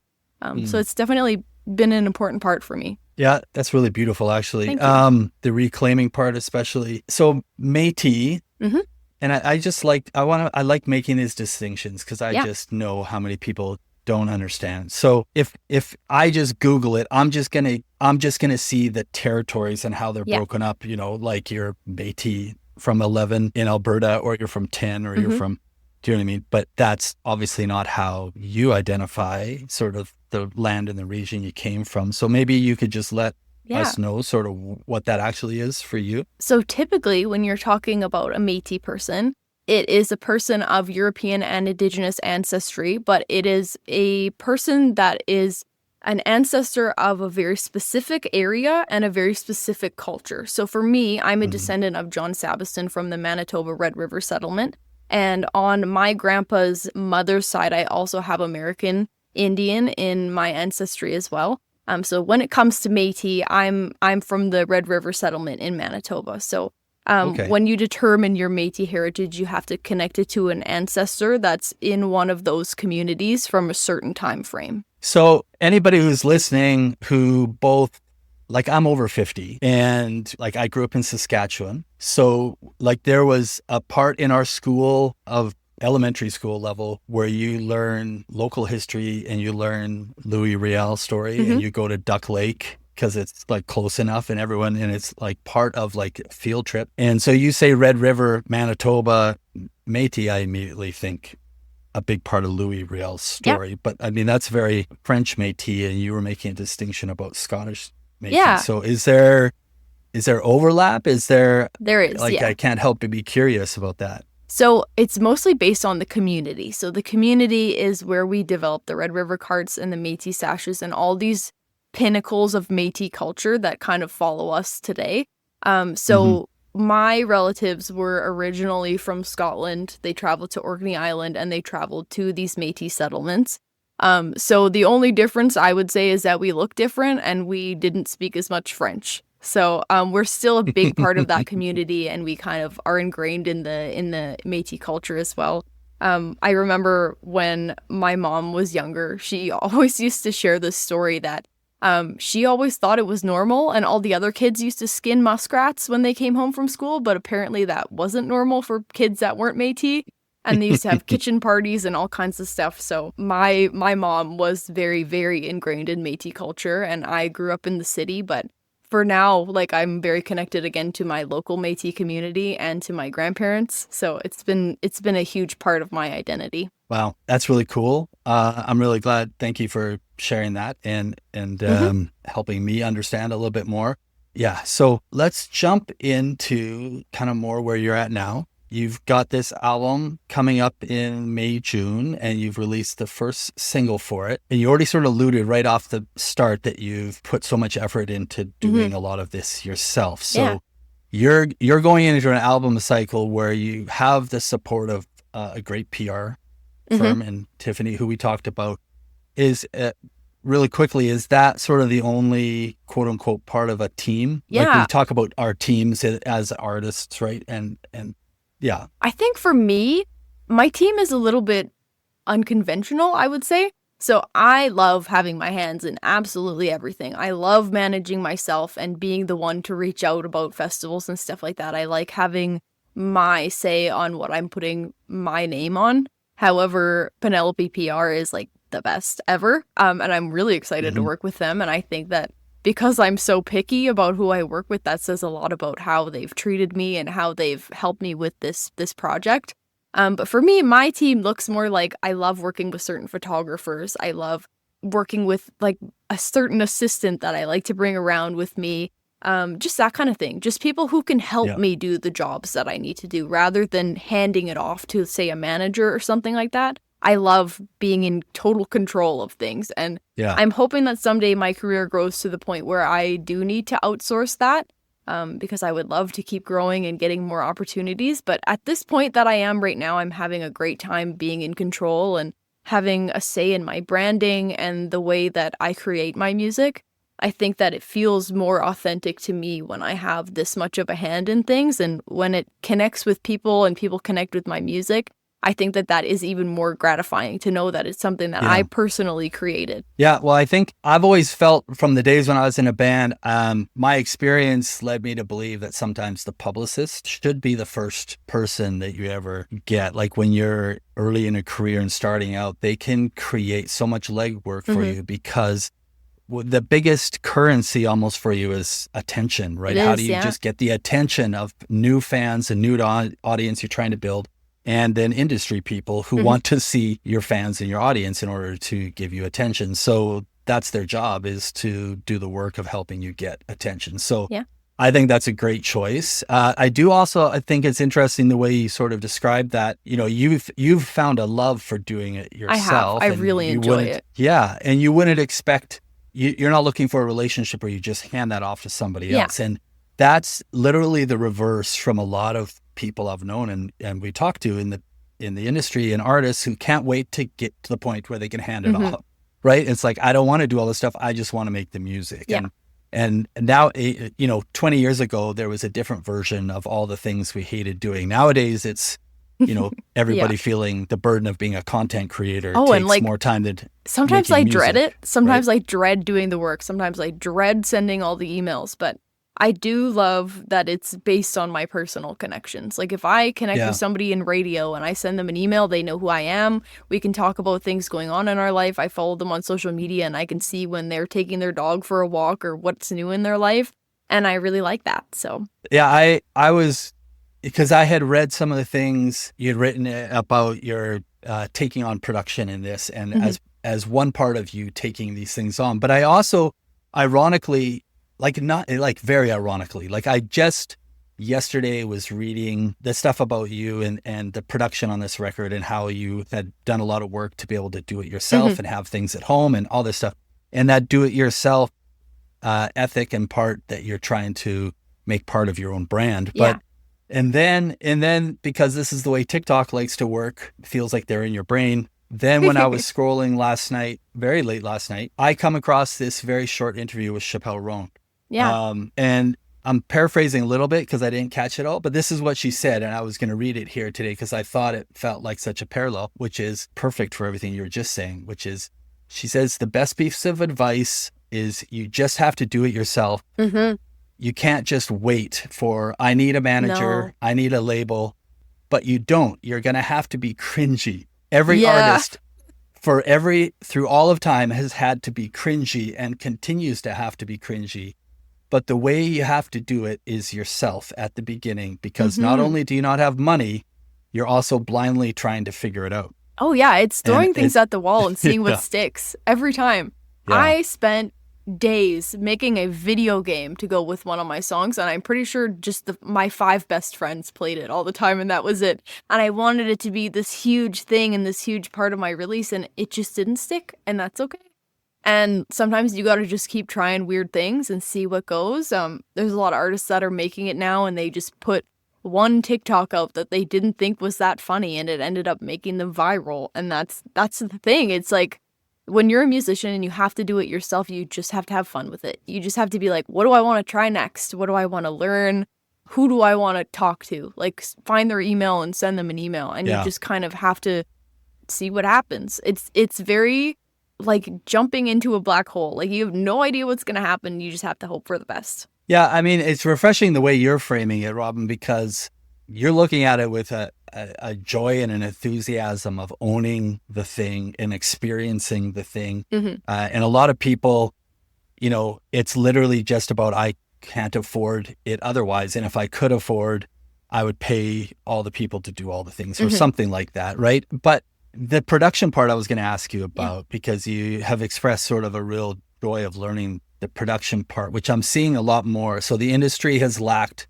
S2: So it's definitely been an important part for me.
S1: Yeah, that's really beautiful, actually. The reclaiming part, especially. So Métis, and I like making these distinctions because I just know how many people don't understand. So if I just Google it, I'm just gonna see the territories and how they're broken up. You know, like you're Métis from 11 in Alberta, or you're from 10, or you're from, do you know what I mean? But that's obviously not how you identify sort of the land and the region you came from. So maybe you could just let us know sort of what that actually is for you.
S2: So typically when you're talking about a Métis person, it is a person of European and Indigenous ancestry, but it is a person that is an ancestor of a very specific area and a very specific culture. So for me, I'm a descendant of John Sabiston from the Manitoba Red River settlement. And on my grandpa's mother's side, I also have American Indian in my ancestry as well. So when it comes to Métis, I'm from the Red River settlement in Manitoba. So when you determine your Métis heritage, you have to connect it to an ancestor that's in one of those communities from a certain time frame.
S1: So anybody who's listening who both, like, I'm over 50 and like I grew up in Saskatchewan. So like there was a part in our school of elementary school level where you learn local history and you learn Louis Riel story and you go to Duck Lake because it's like close enough and it's like part of like a field trip. And so you say Red River, Manitoba, Métis, I immediately think a big part of Louis Riel's story. But I mean, that's very French Métis, and you were making a distinction about Scottish Métis. Yeah. So is there overlap? There is, like, I can't help but be curious about that.
S2: So it's mostly based on the community. So the community is where we develop the Red River carts and the Métis sashes and all these pinnacles of Métis culture that kind of follow us today. My relatives were originally from Scotland. They traveled to Orkney Island and they traveled to these Métis settlements. So the only difference I would say is that we look different and we didn't speak as much French. So we're still a big part of that community, and we kind of are ingrained in the Métis culture as well. I remember when my mom was younger, she always used to share this story that she always thought it was normal, and all the other kids used to skin muskrats when they came home from school, but apparently that wasn't normal for kids that weren't Métis, and they used to have kitchen parties and all kinds of stuff. So my mom was very, very ingrained in Métis culture, and I grew up in the city, but for now, like, I'm very connected again to my local Métis community and to my grandparents. So it's been a huge part of my identity.
S1: Wow, that's really cool. I'm really glad. Thank you for sharing that and helping me understand a little bit more. Yeah, so let's jump into kind of more where you're at now. You've got this album coming up in May, June, and you've released the first single for it. And you already sort of alluded right off the start that you've put so much effort into doing a lot of this yourself. So you're going into an album cycle where you have the support of a great PR firm, and Tiffany, who we talked about, is really quickly, is that sort of the only quote unquote part of a team?
S2: Yeah.
S1: Like we talk about our teams as artists, right? And yeah.
S2: I think for me, my team is a little bit unconventional, I would say. So I love having my hands in absolutely everything. I love managing myself and being the one to reach out about festivals and stuff like that. I like having my say on what I'm putting my name on. However, Penelope PR is like the best ever. And I'm really excited to work with them. And I think that because I'm so picky about who I work with, that says a lot about how they've treated me and how they've helped me with this project. But for me, my team looks more like I love working with certain photographers. I love working with like a certain assistant that I like to bring around with me. Just that kind of thing. Just people who can help me do the jobs that I need to do rather than handing it off to, say, a manager or something like that. I love being in total control of things. And I'm hoping that someday my career grows to the point where I do need to outsource that. Because I would love to keep growing and getting more opportunities. But at this point that I am right now, I'm having a great time being in control and having a say in my branding and the way that I create my music. I think that it feels more authentic to me when I have this much of a hand in things, and when it connects with people and people connect with my music. I think that that is even more gratifying to know that it's something that I personally created.
S1: Yeah, well, I think I've always felt from the days when I was in a band, my experience led me to believe that sometimes the publicist should be the first person that you ever get. Like when you're early in a career and starting out, they can create so much legwork for you because the biggest currency almost for you is attention, right? How do you just get the attention of new fans and new audience you're trying to build? And then industry people who want to see your fans and your audience in order to give you attention. So that's their job, is to do the work of helping you get attention. So I think that's a great choice. I think it's interesting the way you sort of described that. You know, you've found a love for doing it yourself.
S2: I have. I really enjoy it.
S1: Yeah. And you wouldn't expect, you're not looking for a relationship where you just hand that off to somebody else. And that's literally the reverse from a lot of people I've known and we talk to in the industry, and artists who can't wait to get to the point where they can hand it off, right? It's like, I don't want to do all this stuff. I just want to make the music. And now, 20 years ago, there was a different version of all the things we hated doing. Nowadays, it's, everybody feeling the burden of being a content creator takes
S2: and like,
S1: more time than
S2: sometimes I dread
S1: music,
S2: it. Sometimes I dread doing the work. Sometimes I dread sending all the emails, but I do love that it's based on my personal connections. Like if I connect with somebody in radio and I send them an email, they know who I am. We can talk about things going on in our life. I follow them on social media and I can see when they're taking their dog for a walk or what's new in their life. And I really like that. So
S1: yeah, I was, because I had read some of the things you'd written about your taking on production in this, and as one part of you taking these things on. But I also, ironically, very ironically, like I just yesterday was reading the stuff about you and the production on this record, and how you had done a lot of work to be able to do it yourself and have things at home and all this stuff. And that do-it-yourself ethic and part that you're trying to make part of your own brand. But and then because this is the way TikTok likes to work, it feels like they're in your brain. Then when I was scrolling last night, very late last night, I come across this very short interview with Chappelle Roan. And I'm paraphrasing a little bit because I didn't catch it all, but this is what she said. And I was going to read it here today because I thought it felt like such a parallel, which is perfect for everything you were just saying, which is, she says, the best piece of advice is you just have to do it yourself. You can't just wait for, I need a manager, I need a label, but you don't. You're going to have to be cringy. Every artist through all of time has had to be cringy and continues to have to be cringy. But the way you have to do it is yourself at the beginning, because not only do you not have money, you're also blindly trying to figure it out.
S2: Oh yeah, it's throwing things at the wall and seeing what sticks every time. I spent days making a video game to go with one of my songs, and I'm pretty sure just my 5 best friends played it all the time, and that was it. And I wanted it to be this huge thing and this huge part of my release, and it just didn't stick, and that's okay. And sometimes you got to just keep trying weird things and see what goes. There's a lot of artists that are making it now, and they just put one TikTok out that they didn't think was that funny, and it ended up making them viral. And that's the thing. It's like, when you're a musician and you have to do it yourself, you just have to have fun with it. You just have to be like, what do I want to try next? What do I want to learn? Who do I want to talk to? Like, find their email and send them an email. And you just kind of have to see what happens. It's very like jumping into a black hole. Like, you have no idea what's going to happen. You just have to hope for the best.
S1: Yeah, I mean, it's refreshing the way you're framing it, Robin, because you're looking at it with a joy and an enthusiasm of owning the thing and experiencing the thing. And a lot of people, you know, it's literally just about, I can't afford it otherwise. And if I could afford, I would pay all the people to do all the things or something like that, right? But the production part I was going to ask you about, because you have expressed sort of a real joy of learning the production part, which I'm seeing a lot more. So the industry has lacked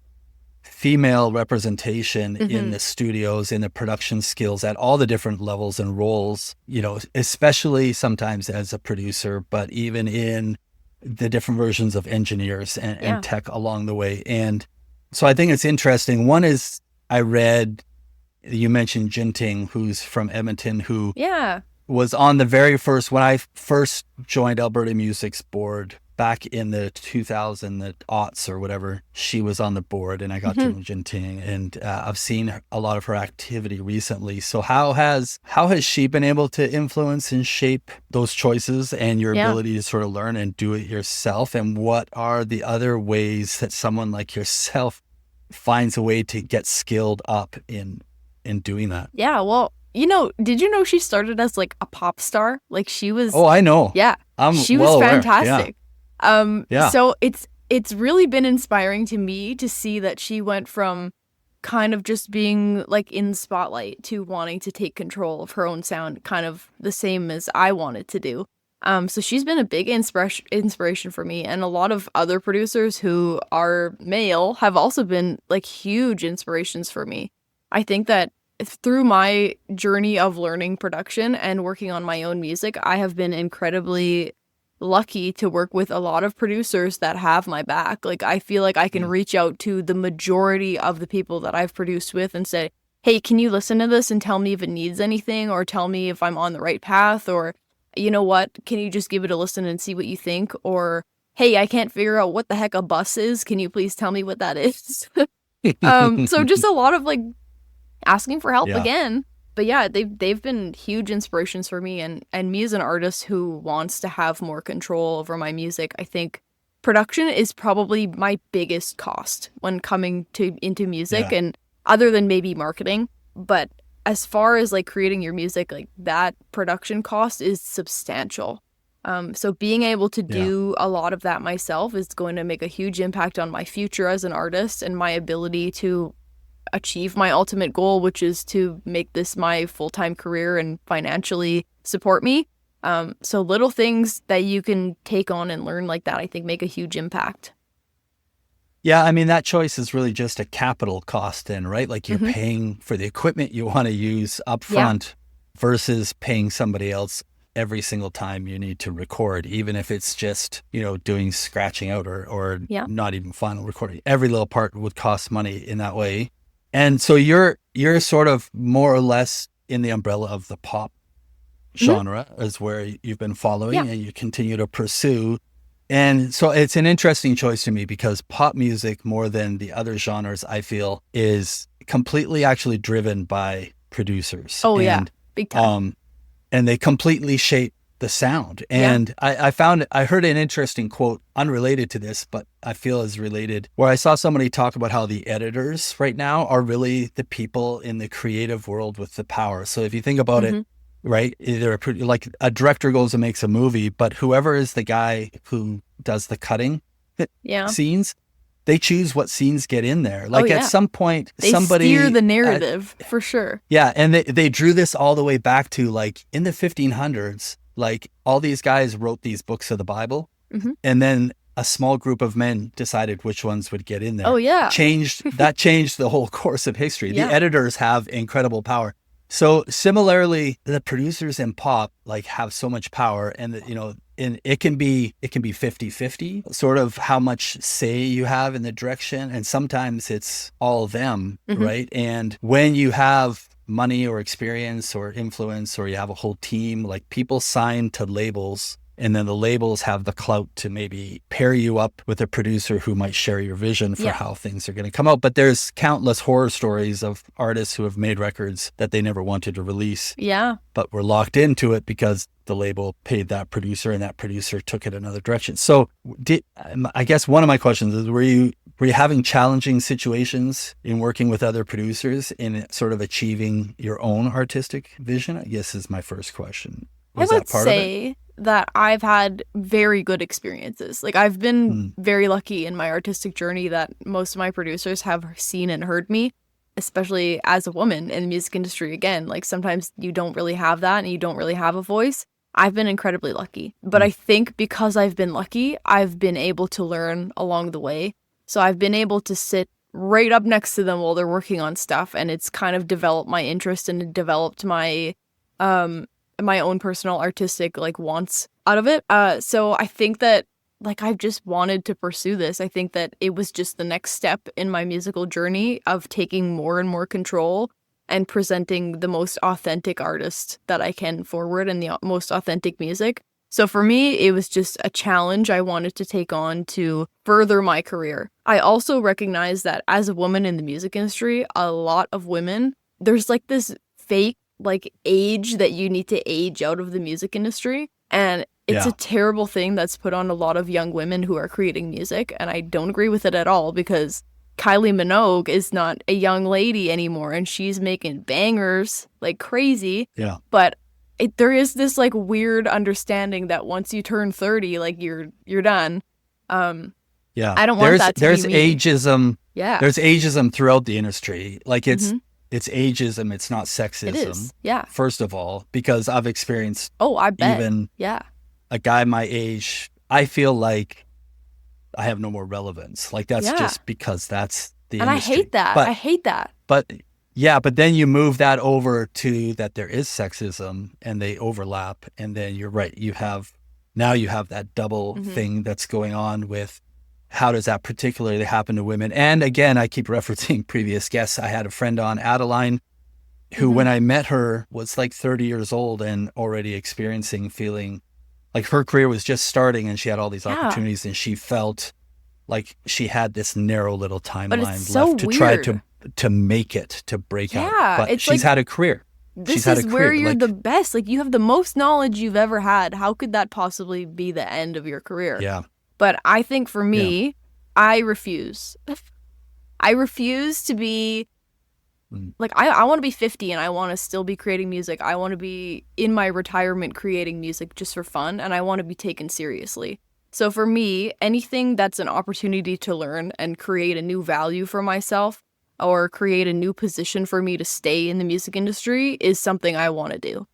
S1: female representation in the studios, in the production skills at all the different levels and roles, you know, especially sometimes as a producer, but even in the different versions of engineers and tech along the way. And so I think it's interesting. One is, I read, you mentioned Jinting, who's from Edmonton, who was on the very first, when I first joined Alberta Music's board back in the 2000, the aughts or whatever, she was on the board, and I got to know Jinting, and I've seen a lot of her activity recently. So how has she been able to influence and shape those choices and your ability to sort of learn and do it yourself? And what are the other ways that someone like yourself finds a way to get skilled up in doing that? Yeah,
S2: well, you know, did you know she started as like a pop star? Like, she was...
S1: Oh, I know.
S2: Yeah. She was fantastic. So it's really been inspiring to me to see that she went from kind of just being like in the spotlight to wanting to take control of her own sound, kind of the same as I wanted to do. So she's been a big inspiration for me, and a lot of other producers who are male have also been like huge inspirations for me. I think that through my journey of learning production and working on my own music, I have been incredibly lucky to work with a lot of producers that have my back. Like, I feel like I can reach out to the majority of the people that I've produced with and say, hey, can you listen to this and tell me if it needs anything, or tell me if I'm on the right path, or, you know what, can you just give it a listen and see what you think? Or, hey, I can't figure out what the heck a bus is. Can you please tell me what that is? So just a lot of like asking for help again. But yeah, they've been huge inspirations for me, and me as an artist who wants to have more control over my music. I think production is probably my biggest cost when coming into music, and other than maybe marketing. But as far as like creating your music, like that production cost is substantial. So being able to do a lot of that myself is going to make a huge impact on my future as an artist and my ability to achieve my ultimate goal, which is to make this my full-time career and financially support me. So little things that you can take on and learn like that, I think, make a huge impact.
S1: Yeah, I mean, that choice is really just a capital cost then, right? Like, you're paying for the equipment you want to use up front versus paying somebody else every single time you need to record, even if it's just, you know, doing scratching out or not even final recording. Every little part would cost money in that way. And so you're sort of more or less in the umbrella of the pop genre is where you've been following and you continue to pursue. And so it's an interesting choice to me, because pop music, more than the other genres, I feel, is completely actually driven by producers.
S2: Oh, big time.
S1: And they completely shape the sound. And I heard an interesting quote unrelated to this, but I feel is related, where I saw somebody talk about how the editors right now are really the people in the creative world with the power. So if you think about it, right, either like a director goes and makes a movie, but whoever is the guy who does the cutting scenes, they choose what scenes get in there. Like at some point,
S2: they steer the narrative for sure.
S1: Yeah. And they drew this all the way back to like in the 1500s, like all these guys wrote these books of the Bible, and then a small group of men decided which ones would get in there.
S2: Oh yeah.
S1: That changed the whole course of history. The editors have incredible power. So similarly, the producers in pop like have so much power, and you know, and it can be 50-50, sort of how much say you have in the direction. And sometimes it's all them, right? And when you have money or experience or influence, or you have a whole team, like people sign to labels, and then the labels have the clout to maybe pair you up with a producer who might share your vision for how things are going to come out. But there's countless horror stories of artists who have made records that they never wanted to release.
S2: Yeah.
S1: But were locked into it because the label paid that producer and that producer took it another direction. So I guess one of my questions is, were you having challenging situations in working with other producers in sort of achieving your own artistic vision? I guess is my first question. Was that part of it?
S2: That I've had very good experiences. Like I've been very lucky in my artistic journey that most of my producers have seen and heard me, especially as a woman in the music industry. Again, like sometimes you don't really have that and you don't really have a voice. I've been incredibly lucky. But I think because I've been lucky, I've been able to learn along the way. So I've been able to sit right up next to them while they're working on stuff, and it's kind of developed my interest and developed my my own personal artistic like wants out of it. So I think that like I've just wanted to pursue this. I think that it was just the next step in my musical journey of taking more and more control and presenting the most authentic artist that I can forward and the most authentic music. So for me, it was just a challenge I wanted to take on to further my career. I also recognize that as a woman in the music industry, a lot of women, there's like this fake like age that you need to age out of the music industry, and it's a terrible thing that's put on a lot of young women who are creating music, and I don't agree with it at all, because Kylie Minogue is not a young lady anymore and she's making bangers like crazy. But there is this like weird understanding that once you turn 30, like you're done. I don't want that to
S1: there's
S2: be me.
S1: ageism. There's ageism throughout the industry. Like it's ageism, it's not sexism.
S2: It is, yeah.
S1: First of all, because I've experienced
S2: I bet.
S1: Even a guy my age, I feel like I have no more relevance. Like that's just because that's the industry.
S2: I hate that. I hate that.
S1: But then you move that over to that there is sexism and they overlap, and then you're right. You have that double thing that's going on with how does that particularly happen to women? And again, I keep referencing previous guests. I had a friend on, Adeline, who when I met her was like 30 years old and already feeling like her career was just starting and she had all these opportunities, and she felt like she had this narrow little timeline left to try to make it, to break out. But she's had a career.
S2: This is where you're the best. Like you have the most knowledge you've ever had. How could that possibly be the end of your career?
S1: Yeah.
S2: But I think for me, I refuse. I refuse to be, like, I want to be 50 and I want to still be creating music. I want to be in my retirement creating music just for fun, and I want to be taken seriously. So for me, anything that's an opportunity to learn and create a new value for myself or create a new position for me to stay in the music industry is something I want to do.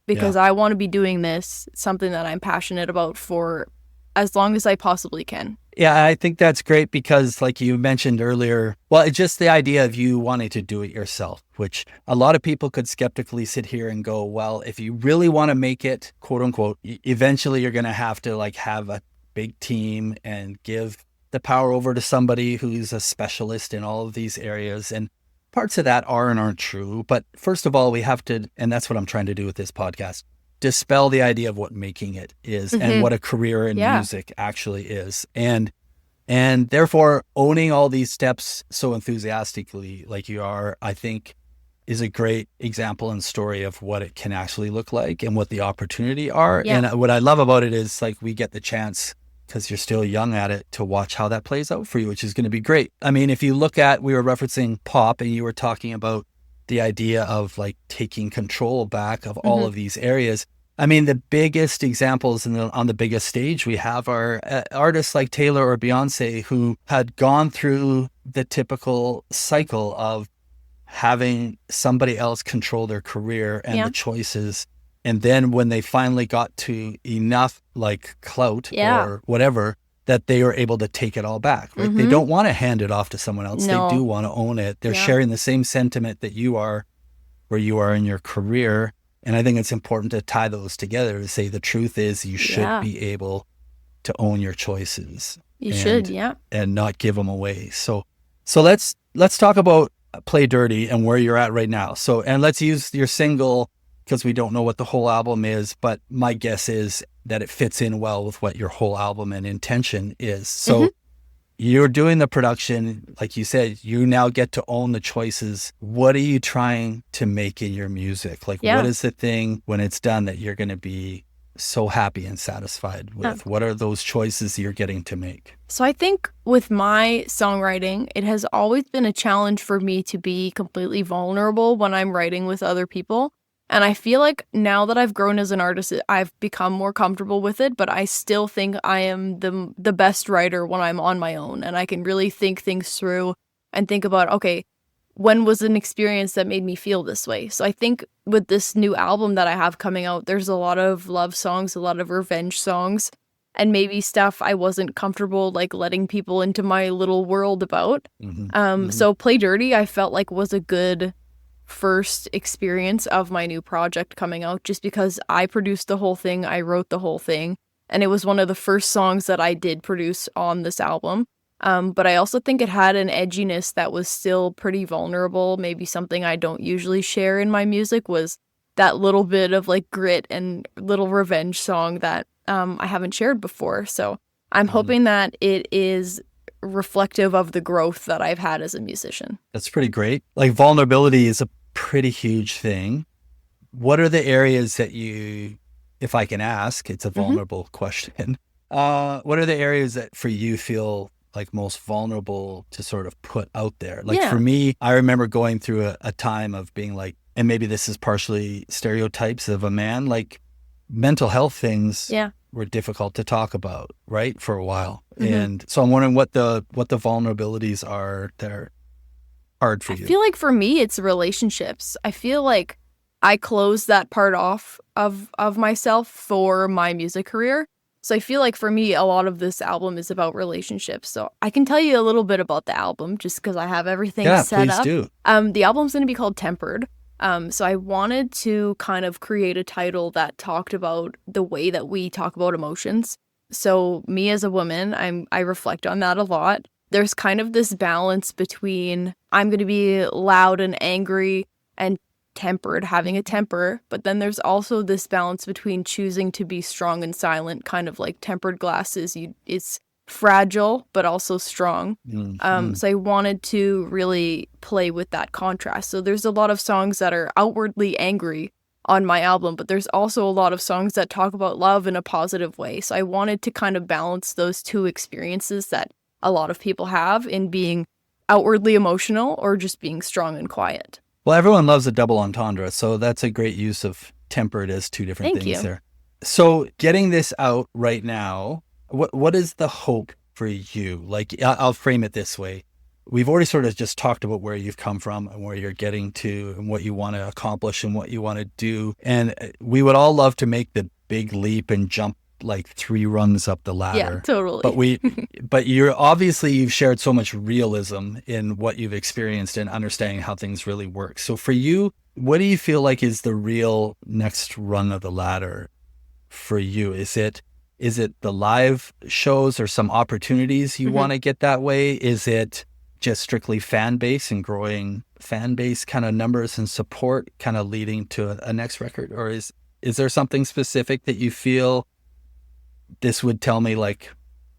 S2: Because I want to be doing this, something that I'm passionate about for as long as I possibly can.
S1: Yeah, I think that's great because like you mentioned earlier, well, it's just the idea of you wanting to do it yourself, which a lot of people could skeptically sit here and go, well, if you really want to make it, quote unquote, eventually you're going to have to like have a big team and give the power over to somebody who's a specialist in all of these areas. And parts of that are and aren't true. But first of all, we have to, and that's what I'm trying to do with this podcast, dispel the idea of what making it is and what a career in music actually is. And therefore owning all these steps so enthusiastically like you are, I think is a great example and story of what it can actually look like and what the opportunity are. And what I love about it is like we get the chance, because you're still young at it, to watch how that plays out for you, which is going to be great. I mean, if you look at, we were referencing pop and you were talking about the idea of like taking control back of all of these areas. I mean, the biggest examples on the biggest stage we have are artists like Taylor or Beyonce, who had gone through the typical cycle of having somebody else control their career and the choices. And then when they finally got to enough like clout or whatever, that they were able to take it all back, right? They don't want to hand it off to someone else. No. They do want to own it. They're sharing the same sentiment that you are, where you are in your career. And I think it's important to tie those together to say the truth is you should be able to own your choices.
S2: You should, yeah.
S1: And not give them away. So let's talk about Play Dirty and where you're at right now. So, and let's use your single because we don't know what the whole album is, but my guess is that it fits in well with what your whole album and intention is. So you're doing the production, like you said, you now get to own the choices. What are you trying to make in your music? Like, what is the thing when it's done that you're going to be so happy and satisfied with? What are those choices you're getting to make?
S2: So I think with my songwriting, it has always been a challenge for me to be completely vulnerable when I'm writing with other people. And I feel like now that I've grown as an artist, I've become more comfortable with it, but I still think I am the best writer when I'm on my own and I can really think things through and think about, okay, when was an experience that made me feel this way? So I think with this new album that I have coming out, there's a lot of love songs, a lot of revenge songs, and maybe stuff I wasn't comfortable like letting people into my little world about. So Play Dirty, I felt like was a good first experience of my new project coming out just because I produced the whole thing, I wrote the whole thing, and it was one of the first songs that I did produce on this album. But I also think it had an edginess that was still pretty vulnerable. Maybe something I don't usually share in my music was that little bit of like grit and little revenge song that I haven't shared before. So I'm hoping that it is reflective of the growth that I've had as a musician.
S1: That's pretty great. Like vulnerability is a pretty huge thing. What are the areas that you, if I can ask, it's a vulnerable question. What are the areas that for you feel like most vulnerable to sort of put out there? Like for me, I remember going through a time of being like, and maybe this is partially stereotypes of a man, like mental health things were difficult to talk about, right? For a while. And so I'm wondering what the vulnerabilities are that are hard for you.
S2: I feel like for me, it's relationships. I feel like I closed that part off of myself for my music career. So I feel like for me, a lot of this album is about relationships. So I can tell you a little bit about the album just because I have everything set up.
S1: Do.
S2: The album's going to be called Tempered. So I wanted to kind of create a title that talked about the way that we talk about emotions. So me as a woman, I reflect on that a lot. There's kind of this balance between I'm going to be loud and angry and tempered, having a temper, but then there's also this balance between choosing to be strong and silent, kind of like tempered glass is it's fragile but also strong. So I wanted to really play with that contrast. So there's a lot of songs that are outwardly angry on my album, but there's also a lot of songs that talk about love in a positive way. So I wanted to kind of balance those two experiences that a lot of people have in being outwardly emotional or just being strong and quiet.
S1: Well, everyone loves a double entendre, so that's a great use of tempered as two different things there. So getting this out right now, what is the hope for you? Like, I'll frame it this way. We've already sort of just talked about where you've come from and where you're getting to and what you want to accomplish and what you want to do. And we would all love to make the big leap and jump like 3 rungs up the ladder.
S2: Yeah, totally.
S1: But you've shared so much realism in what you've experienced and understanding how things really work. So for you, what do you feel like is the real next rung of the ladder for you? Is it the live shows or some opportunities you want to get that way? Is it just strictly fan base and growing fan base kind of numbers and support kind of leading to a next record? Or is there something specific that you feel this would tell me like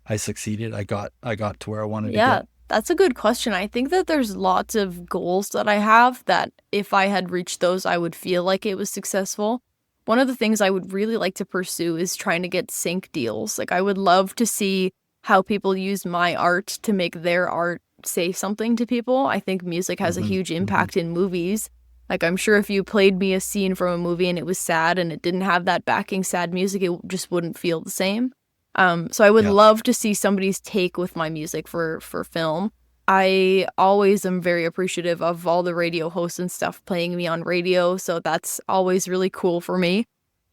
S1: I succeeded, I got to where I wanted to get?
S2: Yeah, that's a good question. I think that there's lots of goals that I have that if I had reached those, I would feel like it was successful. One of the things I would really like to pursue is trying to get sync deals. Like I would love to see how people use my art to make their art say something to people. I think music has a huge impact in movies. Like I'm sure if you played me a scene from a movie and it was sad and it didn't have that backing sad music, it just wouldn't feel the same. So I would love to see somebody's take with my music for film. I always am very appreciative of all the radio hosts and stuff playing me on radio. So that's always really cool for me.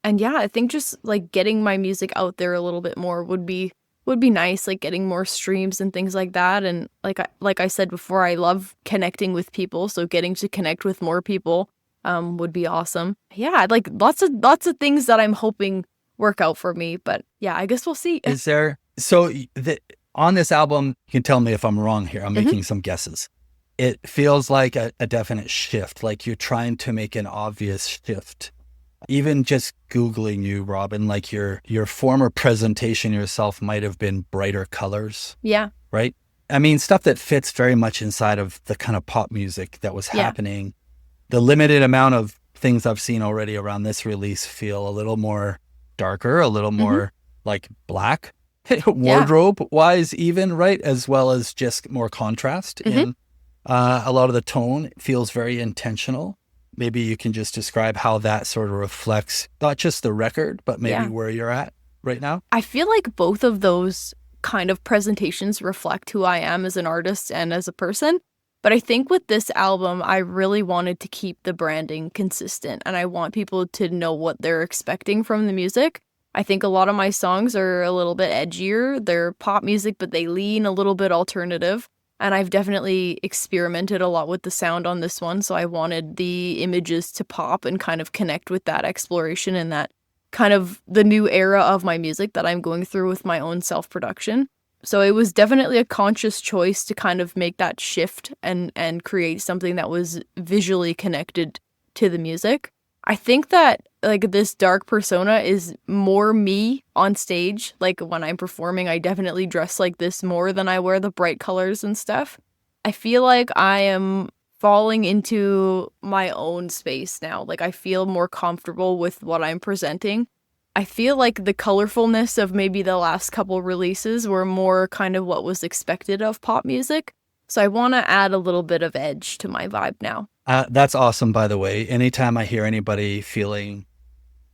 S2: And yeah, I think just like getting my music out there a little bit more would be nice, like getting more streams and things like that. And like I said before, I love connecting with people. So getting to connect with more people would be awesome. Yeah, like lots of things that I'm hoping work out for me. But yeah, I guess we'll see.
S1: Is there on this album? You can tell me if I'm wrong here. I'm making some guesses. It feels like a definite shift. Like you're trying to make an obvious shift. Even just Googling you, Robin, like your former presentation yourself might have been brighter colors.
S2: Yeah.
S1: Right? I mean, stuff that fits very much inside of the kind of pop music that was happening. The limited amount of things I've seen already around this release feel a little more darker, a little more like black, wardrobe wise even, right? As well as just more contrast in a lot of the tone. Feels very intentional. Maybe you can just describe how that sort of reflects not just the record, but maybe where you're at right now.
S2: I feel like both of those kind of presentations reflect who I am as an artist and as a person. But I think with this album, I really wanted to keep the branding consistent, and I want people to know what they're expecting from the music. I think a lot of my songs are a little bit edgier. They're pop music, but they lean a little bit alternative. And I've definitely experimented a lot with the sound on this one, so I wanted the images to pop and kind of connect with that exploration and that kind of the new era of my music that I'm going through with my own self-production. So it was definitely a conscious choice to kind of make that shift and create something that was visually connected to the music. I think that like this dark persona is more me on stage. Like when I'm performing, I definitely dress like this more than I wear the bright colors and stuff. I feel like I am falling into my own space now. Like I feel more comfortable with what I'm presenting. I feel like the colorfulness of maybe the last couple releases were more kind of what was expected of pop music. So I want to add a little bit of edge to my vibe now.
S1: That's awesome, by the way. Anytime I hear anybody feeling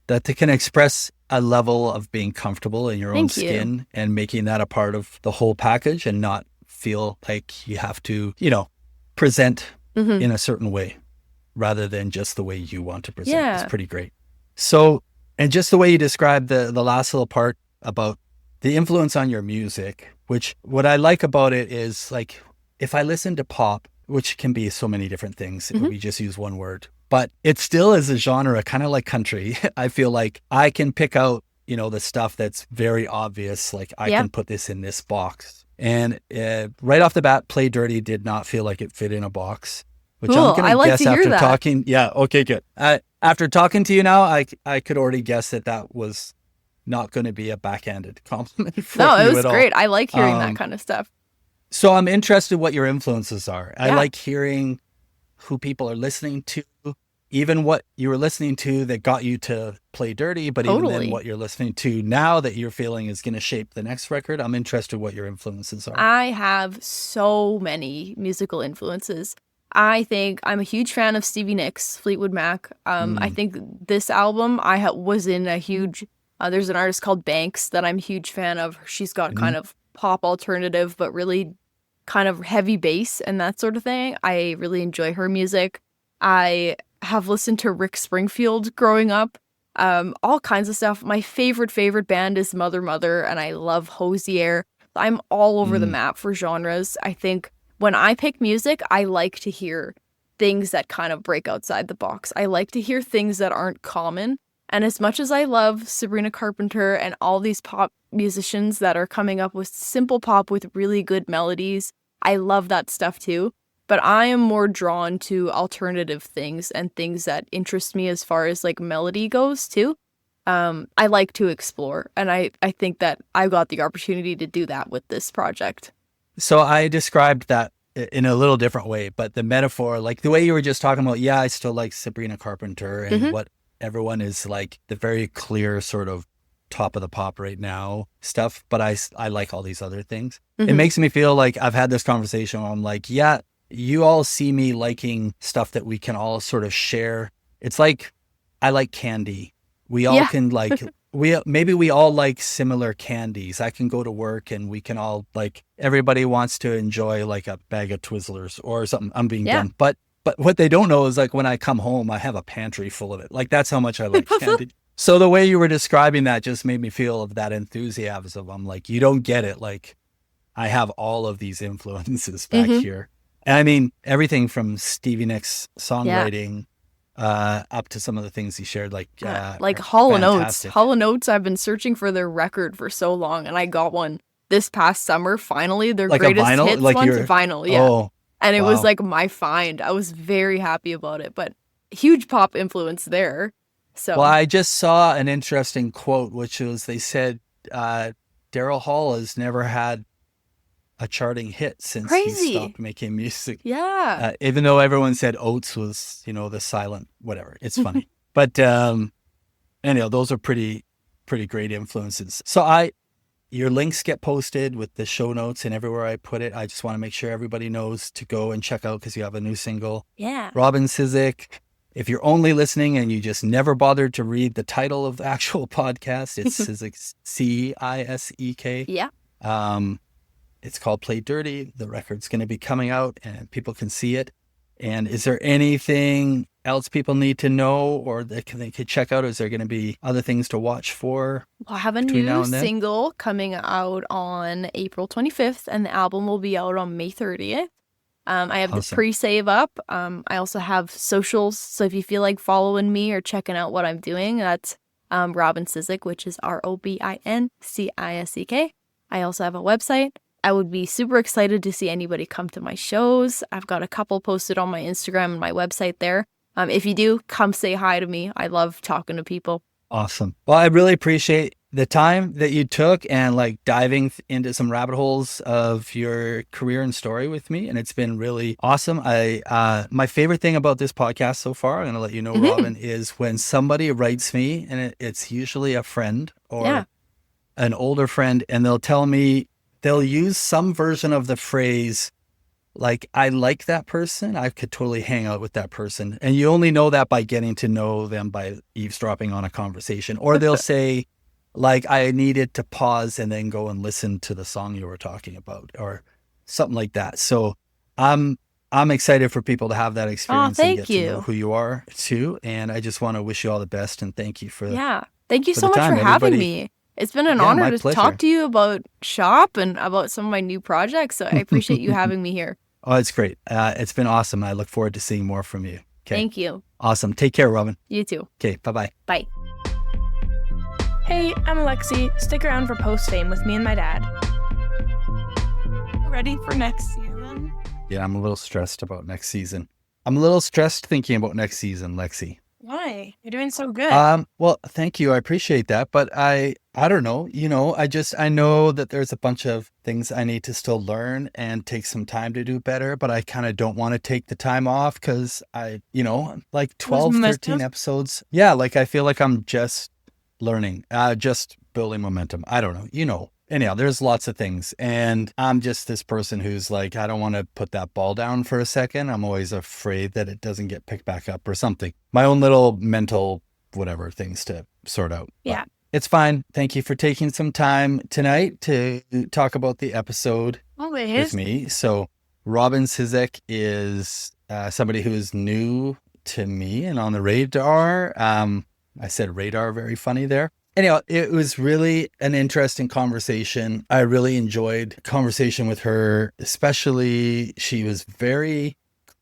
S1: that they can express a level of being comfortable in your own skin and making that a part of the whole package and not feel like you have to, present in a certain way rather than just the way you want to present. It's pretty great. So, and just the way you described the last little part about the influence on your music, which what I like about it is like, if I listen to pop, which can be so many different things, we just use one word, but it still is a genre, kind of like country. I feel like I can pick out, the stuff that's very obvious. Like I can put this in this box. And right off the bat, Play Dirty did not feel like it fit in a box, which
S2: cool.
S1: I'm going to guess after talking. Yeah. Okay, good. After talking to you now, I could already guess that was not going to be a backhanded compliment for
S2: No,
S1: you
S2: it was great. I like hearing that kind of stuff.
S1: So I'm interested what your influences are. I like hearing who people are listening to, even what you were listening to that got you to Play Dirty, but even then what you're listening to now that you're feeling is going to shape the next record. I'm interested what your influences are.
S2: I have so many musical influences. I think I'm a huge fan of Stevie Nicks, Fleetwood Mac. I think this album was in a huge, there's an artist called Banks that I'm a huge fan of. She's got kind of pop alternative, but really kind of heavy bass and that sort of thing. I really enjoy her music. I have listened to Rick Springfield growing up, all kinds of stuff. My favorite band is Mother Mother, and I love Hosier. I'm all over the map for genres. I think when I pick music, I like to hear things that kind of break outside the box. I like to hear things that aren't common. And as much as I love Sabrina Carpenter and all these pop musicians that are coming up with simple pop with really good melodies, I love that stuff too. But I am more drawn to alternative things and things that interest me as far as like melody goes too. I like to explore, and I think that I got the opportunity to do that with this project.
S1: So I described that in a little different way, but the metaphor, like the way you were just talking about, I still like Sabrina Carpenter and what everyone is like the very clear sort of top of the pop right now stuff, but I like all these other things. It makes me feel like I've had this conversation where I'm like, you all see me liking stuff that we can all sort of share. It's like I like candy. We all can like we all like similar candies. I can go to work and we can all like, everybody wants to enjoy like a bag of Twizzlers or something. I'm being dumb. But what they don't know is like when I come home, I have a pantry full of it. Like that's how much I like candy. So the way you were describing that just made me feel of that enthusiasm. I'm like, you don't get it. Like I have all of these influences back here. And I mean, everything from Stevie Nicks songwriting up to some of the things he shared, like
S2: Hall and Oates.
S1: fantastic.
S2: Hall and Oates, I've been searching for their record for so long, and I got one this past summer. Finally, their
S1: Like a
S2: greatest
S1: vinyl,
S2: hits
S1: like
S2: one's
S1: your
S2: vinyl, yeah.
S1: Oh,
S2: And it was
S1: wow.
S2: like my find. I was very happy about it, but huge pop influence there. So
S1: Well, I just saw an interesting quote, which was they said Daryl Hall has never had a charting hit since he
S2: crazy.
S1: stopped making music.
S2: Yeah.
S1: Even though everyone said Oates was, the silent whatever. It's funny. But anyhow, those are pretty great influences. So your links get posted with the show notes and everywhere I put it. I just want to make sure everybody knows to go and check out because you have a new single.
S2: Yeah.
S1: Robin Cisek. If you're only listening and you just never bothered to read the title of the actual podcast, it's Cisek, Cisek.
S2: Yeah.
S1: It's called Play Dirty. The record's going to be coming out and people can see it. And is there anything else people need to know or they could check out? Is there going to be other things to watch for?
S2: I'll have a new single coming out on April 25th, and the album will be out on May 30th. I have the pre-save up. I also have socials, so if you feel like following me or checking out what I'm doing, that's Robin Cisek, which is ROBINCISEK. I also have a website. I would be super excited to see anybody come to my shows. I've got a couple posted on my Instagram and my website there. If you do, come say hi to me. I love talking to people.
S1: Awesome. Well, I really appreciate the time that you took and like diving into some rabbit holes of your career and story with me. And it's been really awesome. My favorite thing about this podcast so far, I'm going to let you know, Robin, is when somebody writes me and it's usually a friend or an older friend, and they'll tell me, they'll use some version of the phrase, like, I like that person. I could totally hang out with that person. And you only know that by getting to know them by eavesdropping on a conversation. Or they'll say, like, I needed to pause and then go and listen to the song you were talking about or something like that. So I'm excited for people to have that experience and get to know who you are too. And I just want to wish you all the best and thank you for
S2: thank you so much for having me. It's been an honor to talk to you about shop and about some of my new projects. So I appreciate you having me here.
S1: Oh, it's great. It's been awesome. I look forward to seeing more from you. Okay.
S2: Thank you.
S1: Awesome. Take care, Robin.
S2: You too.
S1: Okay. Bye-bye.
S2: Bye.
S3: Hey, I'm Alexi. Stick around for post-fame with me and my dad. Ready for next season?
S1: Yeah, I'm a little stressed about next season. I'm a little stressed thinking about next season, Lexi.
S3: Why? You're doing so good.
S1: Well, thank you. I appreciate that. But I don't know, I know that there's a bunch of things I need to still learn and take some time to do better, but I kind of don't want to take the time off because like 12, 13 episodes. Yeah. Like I feel like I'm just learning, just building momentum. I don't know, anyhow, there's lots of things. And I'm just this person who's like, I don't want to put that ball down for a second. I'm always afraid that it doesn't get picked back up or something. My own little mental, whatever things to sort out.
S3: Yeah.
S1: But it's fine. Thank you for taking some time tonight to talk about the episode with me. So Robin Cisek is somebody who is new to me and on the radar. I said radar, very funny there. Anyhow, it was really an interesting conversation. I really enjoyed conversation with her, especially she was very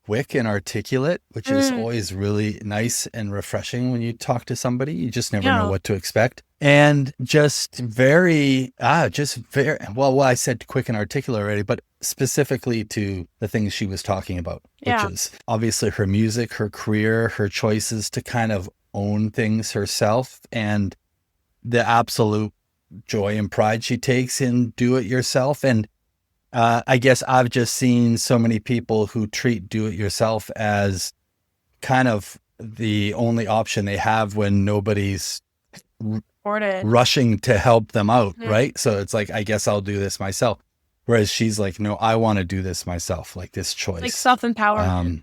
S1: quick and articulate, which is always really nice and refreshing when you talk to somebody. You just never know what to expect. And just very, well, I said quick and articulate already, but specifically to the things she was talking about, which is obviously her music, her career, her choices to kind of own things herself, and the absolute joy and pride she takes in do it yourself. And I guess I've just seen so many people who treat do it yourself as kind of the only option they have when nobody's rushing to help them out. Right. So it's like, I guess I'll do this myself. Whereas she's like, no, I want to do this myself, like this choice.
S3: Like self-empowerment.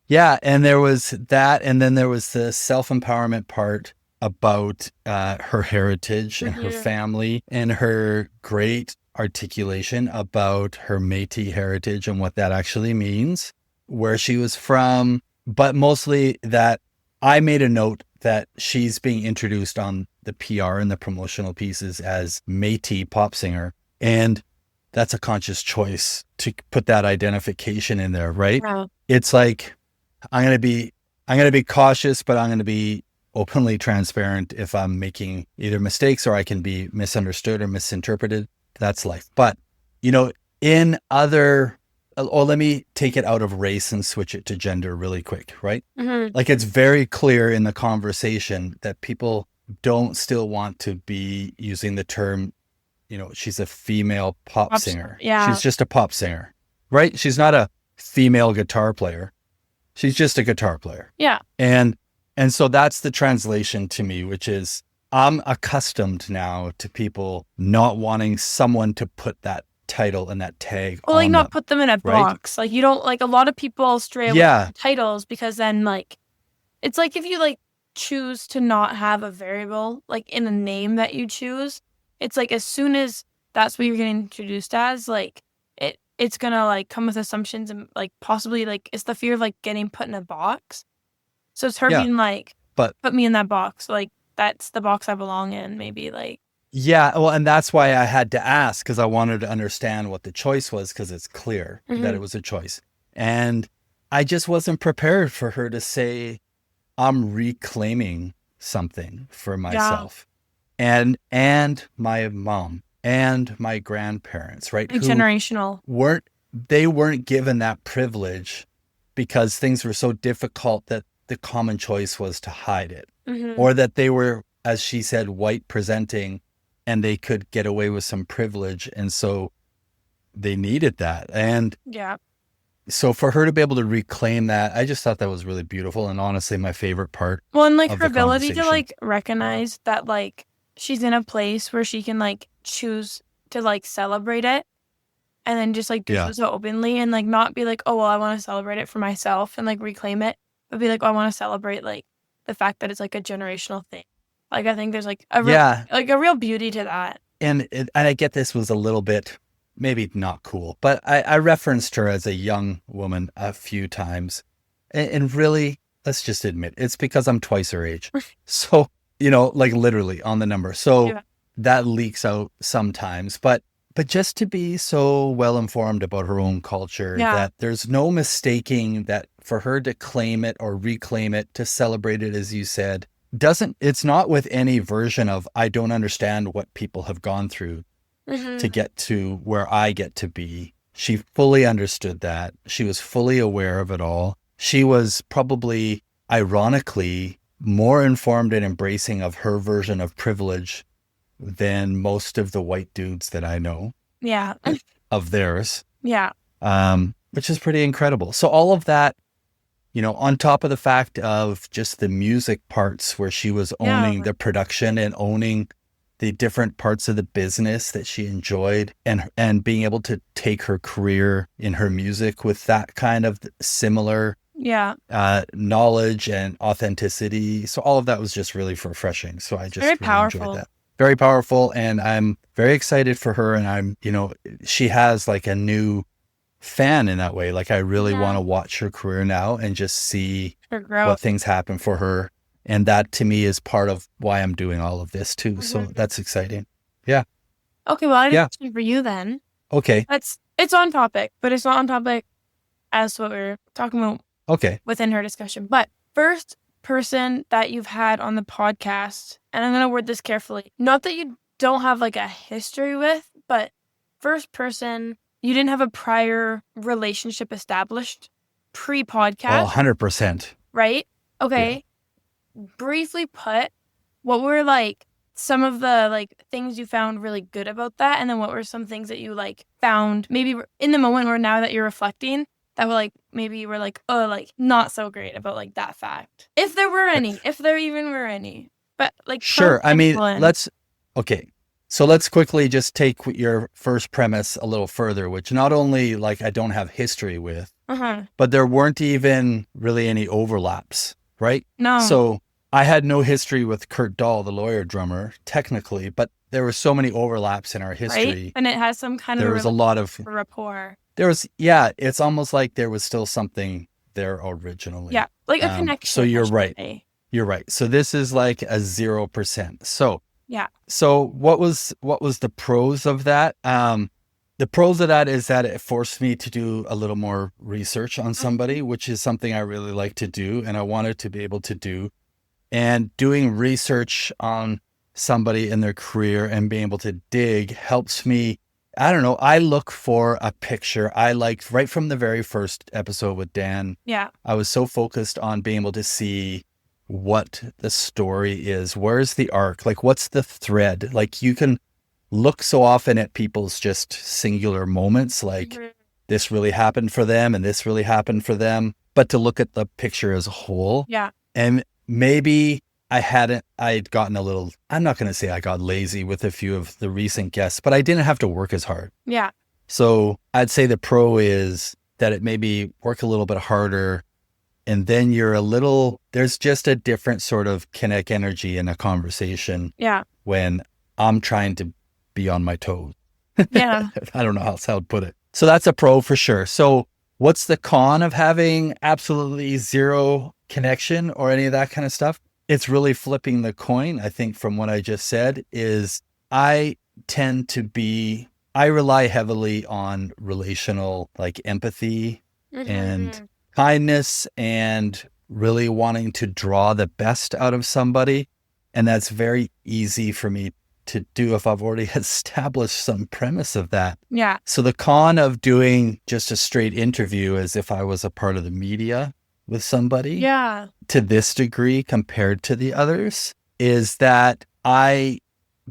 S1: Yeah. And there was that. And then there was the self-empowerment part about her heritage and her family and her great articulation about her Métis heritage and what that actually means, where she was from, but mostly that I made a note that she's being introduced on the PR and the promotional pieces as Métis pop singer. And that's a conscious choice to put that identification in there, right?
S3: Wow.
S1: It's like, I'm going to be I'm going to be cautious, but I'm going to be openly transparent if I'm making either mistakes or I can be misunderstood or misinterpreted. That's life. But, in other, let me take it out of race and switch it to gender really quick, right?
S3: Mm-hmm.
S1: Like it's very clear in the conversation that people don't still want to be using the term, she's a female pop singer.
S3: Yeah.
S1: She's just a pop singer, right? She's not a female guitar player. She's just a guitar player.
S3: Yeah.
S1: And so that's the translation to me, which is I'm accustomed now to people not wanting someone to put that title and that tag
S3: Well, like
S1: on
S3: not
S1: them,
S3: put them in a
S1: right?
S3: box. Like you don't, like a lot of people stray away from titles because then like, it's like if you like choose to not have a variable like in a name that you choose, it's like as soon as that's what you're getting introduced as, like it's gonna like come with assumptions and like possibly like it's the fear of like getting put in a box. So it's her being like,
S1: but
S3: put me in that box. Like that's the box I belong in. Maybe like.
S1: Yeah. Well, and that's why I had to ask, because I wanted to understand what the choice was, because it's clear that it was a choice. And I just wasn't prepared for her to say, I'm reclaiming something for myself and my mom and my grandparents, right?
S3: Like generational.
S1: They weren't given that privilege because things were so difficult that the common choice was to hide it, or that they were, as she said, white presenting and they could get away with some privilege. And so they needed that. And so for her to be able to reclaim that, I just thought that was really beautiful. And honestly, my favorite part.
S3: Well, and like her ability to like recognize that like she's in a place where she can like choose to like celebrate it and then just like do so openly and like not be like, oh, well, I want to celebrate it for myself and like reclaim it, but be like, oh, I want to celebrate like the fact that it's like a generational thing. Like, I think there's like a real beauty to that.
S1: And I get this was a little bit maybe not cool, but I referenced her as a young woman a few times. And really, let's just admit, it's because I'm twice her age. So, like literally on the number. So that leaks out sometimes. But just to be so well informed about her own culture that there's no mistaking that for her to claim it or reclaim it, to celebrate it, as you said, it's not with any version of, I don't understand what people have gone through to get to where I get to be. She fully understood that. She was fully aware of it all. She was probably, ironically, more informed and embracing of her version of privilege than most of the white dudes that I know.
S3: Yeah.
S1: Of theirs.
S3: Yeah.
S1: Which is pretty incredible. So all of that, on top of the fact of just the music parts where she was owning the production and owning the different parts of the business that she enjoyed, and being able to take her career in her music with that kind of similar knowledge and authenticity. So all of that was just really refreshing. So I just
S3: very
S1: really
S3: powerful.
S1: enjoyed that. Very powerful. And I'm very excited for her. And she has like a new fan in that way. Like I really want to watch her career now and just see what things happen for her. And that to me is part of why I'm doing all of this too. So that's exciting. Yeah.
S3: Okay. Well, I have a question for you then.
S1: Okay.
S3: It's on topic, but it's not on topic as what we're talking about within her discussion. But first person that you've had on the podcast, and I'm going to word this carefully, not that you don't have like a history with, but first person you didn't have a prior relationship established pre-podcast.
S1: Oh, 100%.
S3: Right? Okay. Yeah. Briefly put, what were like some of the like things you found really good about that? And then what were some things that you like found maybe in the moment or now that you're reflecting that were like, maybe you were like, oh, like not so great about like that fact? If there were any, if there even were any. But like,
S1: sure. I mean, So let's quickly just take your first premise a little further, which not only like I don't have history with, but there weren't even really any overlaps, right?
S3: No.
S1: So I had no history with Kurt Dahl, the lawyer drummer, technically, but there were so many overlaps in our history.
S3: Right? And it has some kind
S1: there
S3: of
S1: was a lot of
S3: rapport.
S1: There was, it's almost like there was still something there originally.
S3: Yeah, like a connection.
S1: So you're right. You're right. So this is like a 0%. So
S3: yeah.
S1: So what was the pros of that? The pros of that is that it forced me to do a little more research on somebody, which is something I really like to do and I wanted to be able to do. And doing research on somebody in their career and being able to dig helps me. I don't know. I look for a picture. I liked right from the very first episode with Dan.
S3: Yeah.
S1: I was so focused on being able to see what the story is. Where's the arc? Like, what's the thread? Like, you can look so often at people's just singular moments, like this really happened for them and this really happened for them. But to look at the picture as a whole.
S3: Yeah.
S1: And maybe I'd gotten a little, I'm not going to say I got lazy with a few of the recent guests, but I didn't have to work as hard.
S3: Yeah.
S1: So I'd say the pro is that it maybe work a little bit harder. And then there's just a different sort of kinetic energy in a conversation.
S3: Yeah.
S1: When I'm trying to be on my toes.
S3: Yeah.
S1: I don't know how else to put it. So that's a pro for sure. So what's the con of having absolutely zero connection or any of that kind of stuff? It's really flipping the coin. I think from what I just said is I rely heavily on relational, like empathy and kindness and really wanting to draw the best out of somebody. And that's very easy for me to do if I've already established some premise of that.
S3: Yeah.
S1: So the con of doing just a straight interview as if I was a part of the media with somebody,
S3: yeah,
S1: to this degree compared to the others, is that I,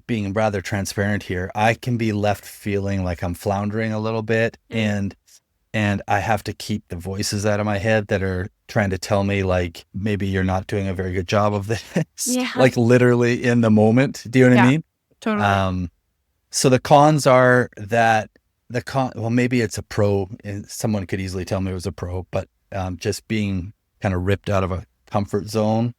S1: being rather transparent here, I can be left feeling like I'm floundering a little bit, and I have to keep the voices out of my head that are trying to tell me, like, maybe you're not doing a very good job of this.
S3: Yeah.
S1: Like literally in the moment. Do you know what I mean?
S3: Totally.
S1: So the cons are that well, maybe it's a pro, and someone could easily tell me it was a pro, but just being kind of ripped out of a comfort zone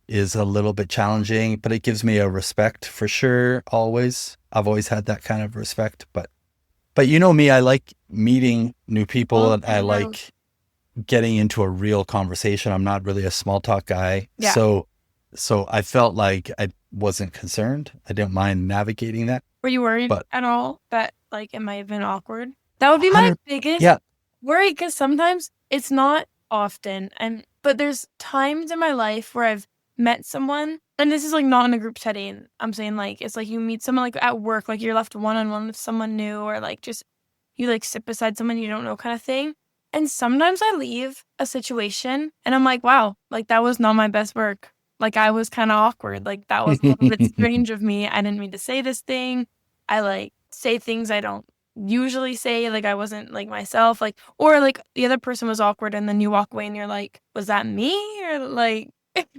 S1: is a little bit challenging, but it gives me a respect for sure. Always. I've always had that kind of respect, but you know me, I like meeting new people and I like getting into a real conversation. I'm not really a small talk guy.
S3: Yeah.
S1: So I felt like I wasn't concerned. I didn't mind navigating that.
S3: Were you worried at all that like it might have been awkward? That would be my biggest worry, because sometimes it's not often, but there's times in my life where I've met someone, and this is like not in a group setting. I'm saying like it's like you meet someone like at work, like you're left one-on-one with someone new, or like just you like sit beside someone you don't know kind of thing. And sometimes I leave a situation and I'm like, wow, like that was not my best work. Like I was kind of awkward. Like that was a little bit strange of me. I didn't mean to say this thing. I like say things I don't usually say. Like I wasn't like myself. Like, or like the other person was awkward and then you walk away and you're like, was that me? Or like,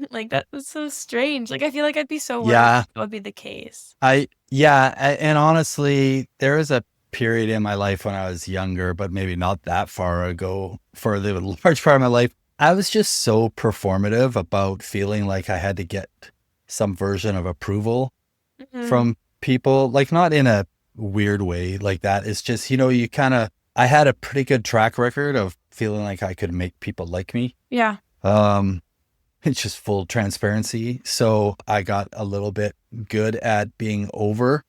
S3: like that was so strange. Like I feel like I'd be so worried that would be the case.
S1: And honestly, there was a period in my life when I was younger, but maybe not that far ago, for the large part of my life, I was just so performative about feeling like I had to get some version of approval from people, like not in a weird way like that. It's just, you know, I had a pretty good track record of feeling like I could make people like me.
S3: Yeah.
S1: It's just full transparency. So I got a little bit good at being over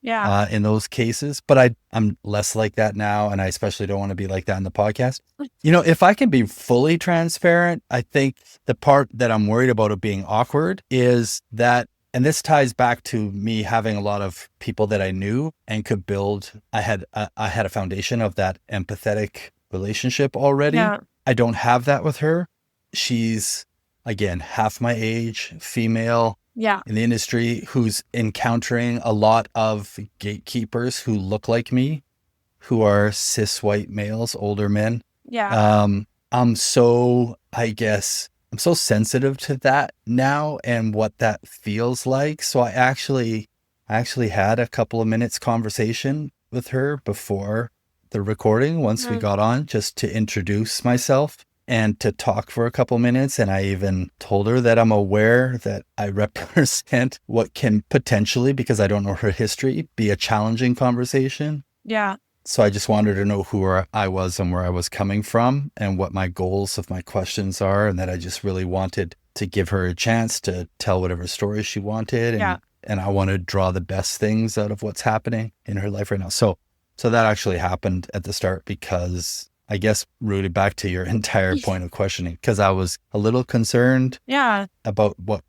S1: in those cases, but I'm less like that now. And I especially don't want to be like that in the podcast. You know, if I can be fully transparent, I think the part that I'm worried about of being awkward is that, and this ties back to me having a lot of people that I knew and could build. I had a foundation of that empathetic relationship already. Yeah. I don't have that with her. She's, again, half my age, female.
S3: Yeah.
S1: In the industry, who's encountering a lot of gatekeepers who look like me, who are cis white males, older men.
S3: Yeah.
S1: I'm so sensitive to that now and what that feels like. So I actually had a couple of minutes conversation with her before the recording, once we got on, just to introduce myself and to talk for a couple minutes. And I even told her that I'm aware that I represent what can potentially, because I don't know her history, be a challenging conversation.
S3: Yeah.
S1: So I just wanted to know who I was and where I was coming from and what my goals of my questions are. And that I just really wanted to give her a chance to tell whatever story she wanted and I want to draw the best things out of what's happening in her life right now. So that actually happened at the start because I guess rooted back to your entire point of questioning, because I was a little concerned about what,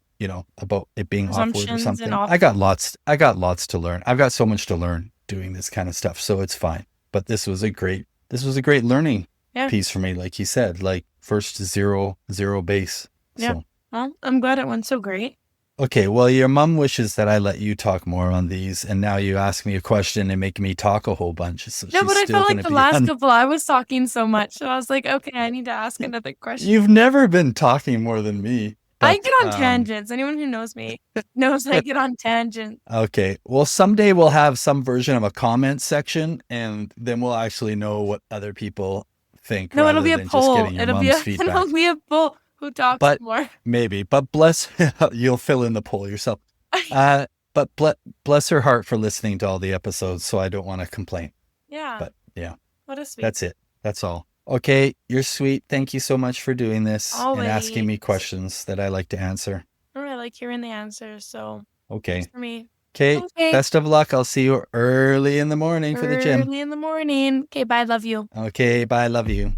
S1: about it being awkward or something. I got lots to learn. I've got so much to learn doing this kind of stuff. So it's fine. But this was a great learning piece for me. Like you said, like first zero base.
S3: Yeah.
S1: So.
S3: Well, I'm glad it went so great.
S1: Okay, well, your mom wishes that I let you talk more on these, and now you ask me a question and make me talk a whole bunch. So
S3: no, but I felt like the last couple I was talking so much, so I was like, okay, I need to ask another question.
S1: You've never been talking more than me.
S3: But, I get on tangents. Anyone who knows me knows I get on tangents.
S1: Okay, well, someday we'll have some version of a comment section, and then we'll actually know what other people think.
S3: No, it'll be a poll. It'll be a poll. Who talks more?
S1: Maybe, but you'll fill in the poll yourself. But bless her heart for listening to all the episodes, so I don't want to complain.
S3: Yeah.
S1: But yeah.
S3: What a sweet.
S1: That's it. That's all. Okay, you're sweet. Thank you so much for doing this and asking me questions that I like to answer.
S3: I like hearing the answers, so
S1: okay.
S3: For me.
S1: Okay, best of luck. I'll see you early in the morning for the gym.
S3: Early in the morning. Okay, bye. Love you.
S1: Okay, bye. Love you.